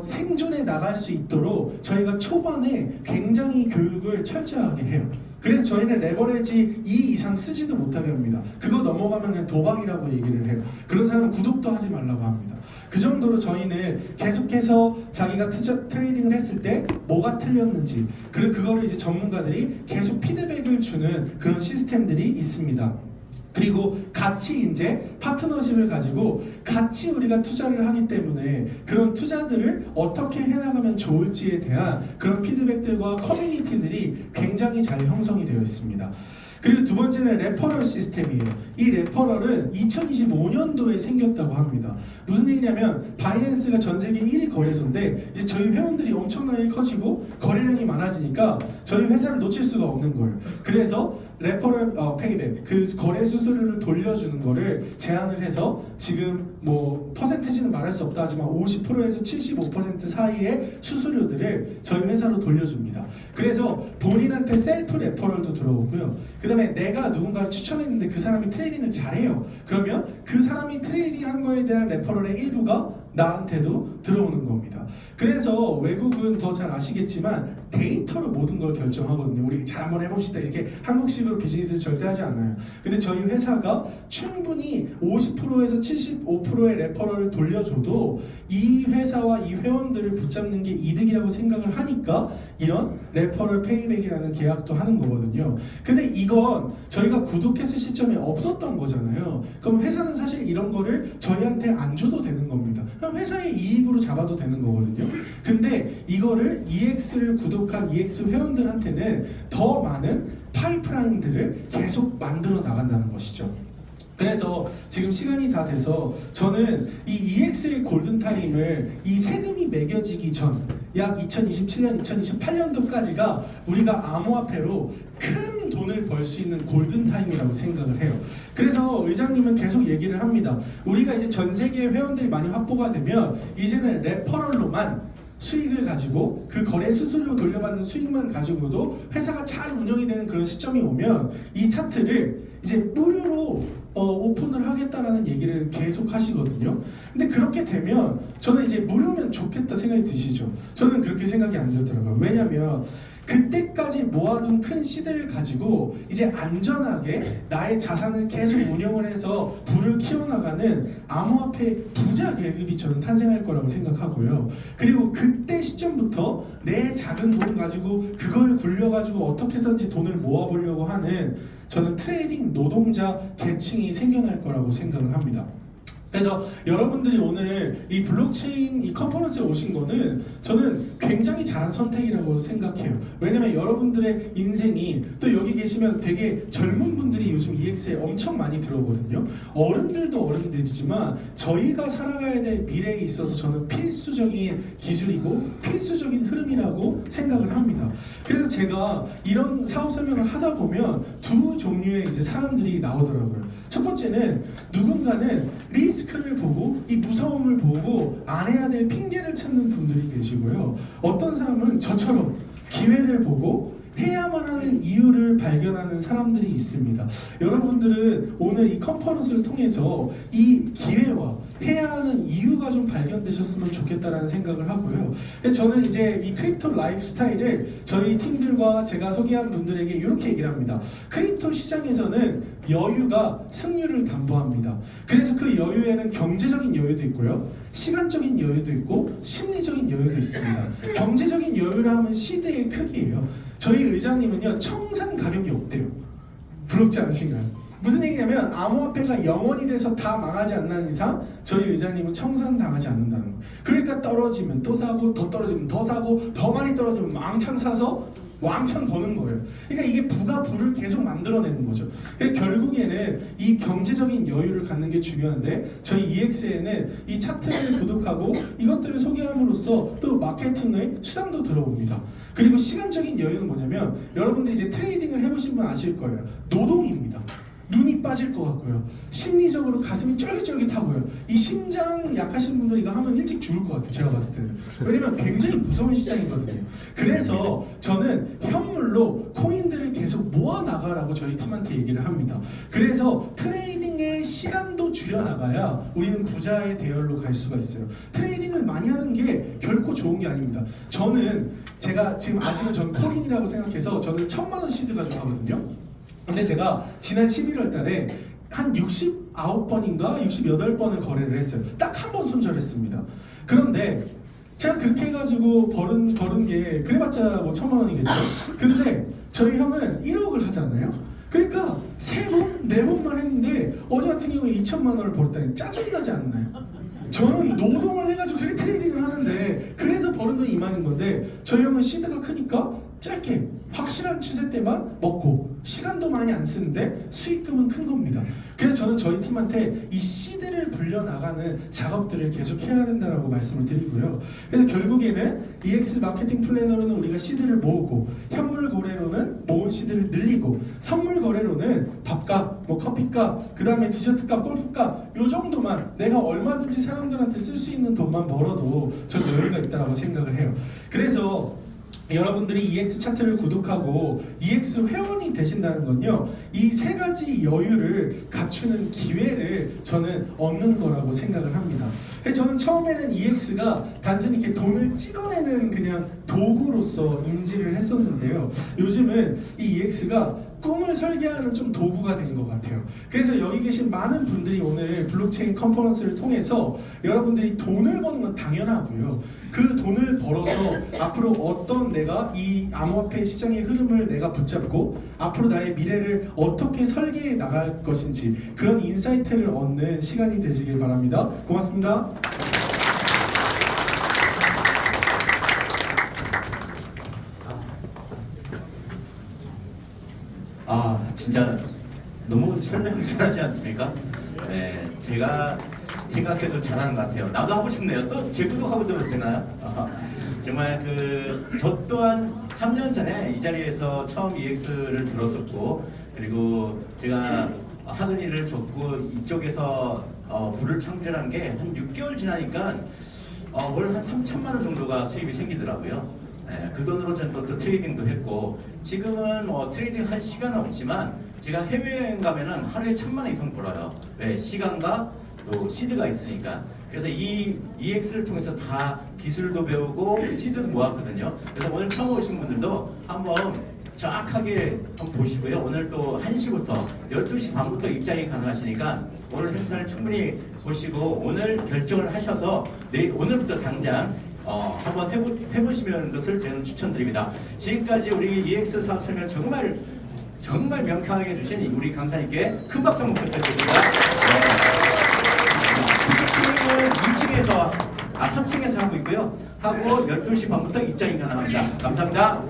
생존해 나갈 수 있도록 저희가 초반에 굉장히 교육을 철저하게 해요. 그래서 저희는 레버리지 2 이상 쓰지도 못하게 합니다. 그거 넘어가면 그냥 도박이라고 얘기를 해요. 그런 사람은 구독도 하지 말라고 합니다. 그 정도로 저희는 계속해서 자기가 트레이딩을 했을 때 뭐가 틀렸는지, 그리고 그거를 이제 전문가들이 계속 피드백을 주는 그런 시스템들이 있습니다. 그리고 같이 이제 파트너십을 가지고 같이 우리가 투자를 하기 때문에 그런 투자들을 어떻게 해나가면 좋을지에 대한 그런 피드백들과 커뮤니티들이 굉장히 잘 형성이 되어 있습니다. 그리고 두 번째는 레퍼럴 시스템이에요. 이 레퍼럴은 2025년도에 생겼다고 합니다. 무슨 얘기냐면 바이낸스가 전 세계 1위 거래소인데 이제 저희 회원들이 엄청나게 커지고 거래량이 많아지니까 저희 회사를 놓칠 수가 없는 거예요. 그래서 레퍼럴 페이백, 그 거래 수수료를 돌려주는 거를 제한을 해서 지금 뭐 퍼센티지는 말할 수 없다 하지만 50%에서 75% 사이의 수수료들을 저희 회사로 돌려줍니다. 그래서 본인한테 셀프 레퍼럴도 들어오고요. 그 다음에 내가 누군가를 추천했는데 그 사람이 트레이딩을 잘해요. 그러면 그 사람이 트레이딩한 거에 대한 레퍼럴의 일부가 나한테도 들어오는 겁니다. 그래서 외국은 더 잘 아시겠지만 데이터로 모든 걸 결정하거든요. 우리 잘 한번 해봅시다. 이렇게 한국식으로 비즈니스를 절대 하지 않아요. 근데 저희 회사가 충분히 50%에서 75%의 레퍼럴을 돌려줘도 이 회사와 이 회원들을 붙잡는 게 이득이라고 생각을 하니까 이런 레퍼럴 페이백이라는 계약도 하는 거거든요. 근데 이건 저희가 구독했을 시점에 없었던 거잖아요. 그럼 회사는 사실 이런 거를 저희한테 안 줘도 되는 겁니다. 그럼 회사의 이익으로 잡아도 되는 거거든요. 근데 이거를 EX를 구독한 EX 회원들한테는 더 많은 파이프라인들을 계속 만들어 나간다는 것이죠. 그래서 지금 시간이 다 돼서 저는 이 EX의 골든타임을 이 세금이 매겨지기 전 약 2027년, 2028년도까지가 우리가 암호화폐로 큰 돈을 벌 수 있는 골든타임이라고 생각을 해요. 그래서 의장님은 계속 얘기를 합니다. 우리가 이제 전 세계 회원들이 많이 확보가 되면 이제는 레퍼럴로만 수익을 가지고 그 거래 수수료 돌려받는 수익만 가지고도 회사가 잘 운영이 되는 그런 시점이 오면 이 차트를 이제 무료로 오픈을 하겠다라는 얘기를 계속 하시거든요. 근데 그렇게 되면 저는 이제 무료면 좋겠다 생각이 드시죠? 저는 그렇게 생각이 안 들더라고요. 왜냐면 그때까지 모아둔 큰 시대를 가지고 이제 안전하게 나의 자산을 계속 운영을 해서 부를 키워나가는 암호화폐 부자 계급이 저는 탄생할 거라고 생각하고요. 그리고 그때 시점부터 내 작은 돈 가지고 그걸 굴려가지고 어떻게 해서든지 돈을 모아보려고 하는 저는 트레이딩 노동자 계층이 생겨날 거라고 생각을 합니다. 그래서 여러분들이 오늘 이 블록체인 이 컨퍼런스에 오신 거는 저는 굉장히 잘한 선택이라고 생각해요. 왜냐면 여러분들의 인생이 또 여기 계시면 되게 젊은 분들이 요즘 EX에 엄청 많이 들어오거든요. 어른들도 어른들이지만 저희가 살아가야 될 미래에 있어서 저는 필수적인 기술이고 필수적인 흐름이라고 생각을 합니다. 그래서 제가 이런 사업 설명을 하다 보면 두 종류의 이제 사람들이 나오더라고요. 첫 번째는 누군가는 리스크를 보고 이 무서움을 보고 안 해야 될 핑계를 찾는 분들이 계시고요. 어떤 사람은 저처럼 기회를 보고 해야만 하는 이유를 발견하는 사람들이 있습니다. 여러분들은 오늘 이 컨퍼런스를 통해서 이 기회와 해야 하는 이유가 좀 발견되셨으면 좋겠다라는 생각을 하고요. 저는 이제 이 크립토 라이프 스타일을 저희 팀들과 제가 소개한 분들에게 이렇게 얘기를 합니다. 크립토 시장에서는 여유가 승률을 담보합니다. 그래서 그 여유에는 경제적인 여유도 있고요, 시간적인 여유도 있고 심리적인 여유도 있습니다. 경제적인 여유라 하면 시대의 크기예요. 저희 의장님은요, 청산 가격이 없대요. 부럽지 않으신가요? 무슨 얘기냐면 암호화폐가 영원이 돼서 다 망하지 않는 이상 저희 의장님은 청산당하지 않는다는 거예요. 그러니까 떨어지면 또 사고, 더 떨어지면 더 사고, 더 많이 떨어지면 왕창 사서 왕창 버는 거예요. 그러니까 이게 부가 부를 계속 만들어내는 거죠. 그러니까 결국에는 이 경제적인 여유를 갖는 게 중요한데 저희 EX에는 이 차트를 구독하고 이것들을 소개함으로써 또 마케팅의 수당도 들어옵니다. 그리고 시간적인 여유는 뭐냐면 여러분들이 이제 트레이딩을 해보신 분 아실 거예요. 노동입니다. 눈이 빠질 것 같고요. 심리적으로 가슴이 쫄깃쫄깃하고요. 이 심장 약하신 분들 이거 하면 일찍 죽을 것 같아요. 제가 봤을 때는. 왜냐면 굉장히 무서운 시장이거든요. 그래서 저는 현물로 코인들을 계속 모아 나가라고 저희 팀한테 얘기를 합니다. 그래서 트레이딩의 시간도 줄여 나가야 우리는 부자의 대열로 갈 수가 있어요. 트레이딩을 많이 하는 게 결코 좋은 게 아닙니다. 제가 지금 아직은 전 코인이라고 생각해서 저는 1,000만 원 시드 가지고 하거든요. 근데 제가 지난 11월 달에 한 69번인가 68번을 거래를 했어요. 딱 한 번 손절했습니다. 그런데 제가 그렇게 해가지고 벌은 게 그래봤자 뭐 1,000만 원이겠죠. 근데 저희 형은 1억을 하잖아요. 그러니까 3번, 4번만 했는데 어제 같은 경우에 2천만 원을 벌었다니 짜증나지 않나요? 저는 노동을 해가지고 그렇게 트레이딩을 하는데 그래서 버는 돈이 이만인 건데 저희 형은 시드가 크니까 짧게 확실한 추세 때만 먹고 시간도 많이 안 쓰는데 수익금은 큰 겁니다. 그래서 저는 저희 팀한테 이 시드를 불려나가는 작업들을 계속 해야 된다고 말씀을 드리고요. 그래서 결국에는 EX 마케팅 플래너로는 우리가 시드를 모으고 현물 거래로는 모은 시드를 늘리고 선물 거래로는 밥값, 뭐 커피값, 그 다음에 디저트값, 골프값 요 정도만 내가 얼마든지 사람들한테 쓸 수 있는 돈만 벌어도 저는 여유가 있다고 생각을 해요. 그래서 여러분들이 EX 차트를 구독하고 EX 회원이 되신다는 건요, 이 세 가지 여유를 갖추는 기회를 저는 얻는 거라고 생각을 합니다. 그래서 저는 처음에는 EX가 단순히 이렇게 돈을 찍어내는 그냥 도구로서 인지를 했었는데요. 요즘은 이 EX가 꿈을 설계하는 좀 도구가 된 것 같아요. 그래서 여기 계신 많은 분들이 오늘 블록체인 컨퍼런스를 통해서 여러분들이 돈을 버는 건 당연하고요. 그 돈을 벌어서 앞으로 어떤 내가 이 암호화폐 시장의 흐름을 내가 붙잡고 앞으로 나의 미래를 어떻게 설계해 나갈 것인지 그런 인사이트를 얻는 시간이 되시길 바랍니다. 고맙습니다. 진짜 너무 설명을 잘하지 않습니까? 네, 제가 생각해도 잘하는 것 같아요. 나도 하고 싶네요. 또 재구독하고 되나요? 정말 저 또한 3년 전에 이 자리에서 처음 EX를 들었었고, 그리고 제가 하는 일을 접고 이쪽에서 부를 창출한 게 한 6개월 지나니까 월 한 3천만 원 정도가 수입이 생기더라고요. 네, 그 돈으로 저는 또 트레이딩도 했고, 지금은 뭐 트레이딩 할 시간은 없지만 제가 해외여행 가면은 하루에 1,000만 원 이상 벌어요. 왜? 시간과 또 시드가 있으니까. 그래서 이 EX를 통해서 다 기술도 배우고 시드도 모았거든요. 그래서 오늘 처음 오신 분들도 한번 정확하게 한번 보시고요. 오늘 또 1시부터 12시 반부터 입장이 가능하시니까 오늘 행사를 충분히 보시고 오늘 결정을 하셔서 오늘부터 당장 한번 해보시면 것을 저는 추천드립니다. 지금까지 우리 EX 사업 설명 정말 명쾌하게 해주신 우리 강사님께 큰 박수 한번 부탁드리겠습니다. 티켓팅은 3층에서 하고 있고요. 하고 12시 반부터 입장이 가능합니다. 감사합니다.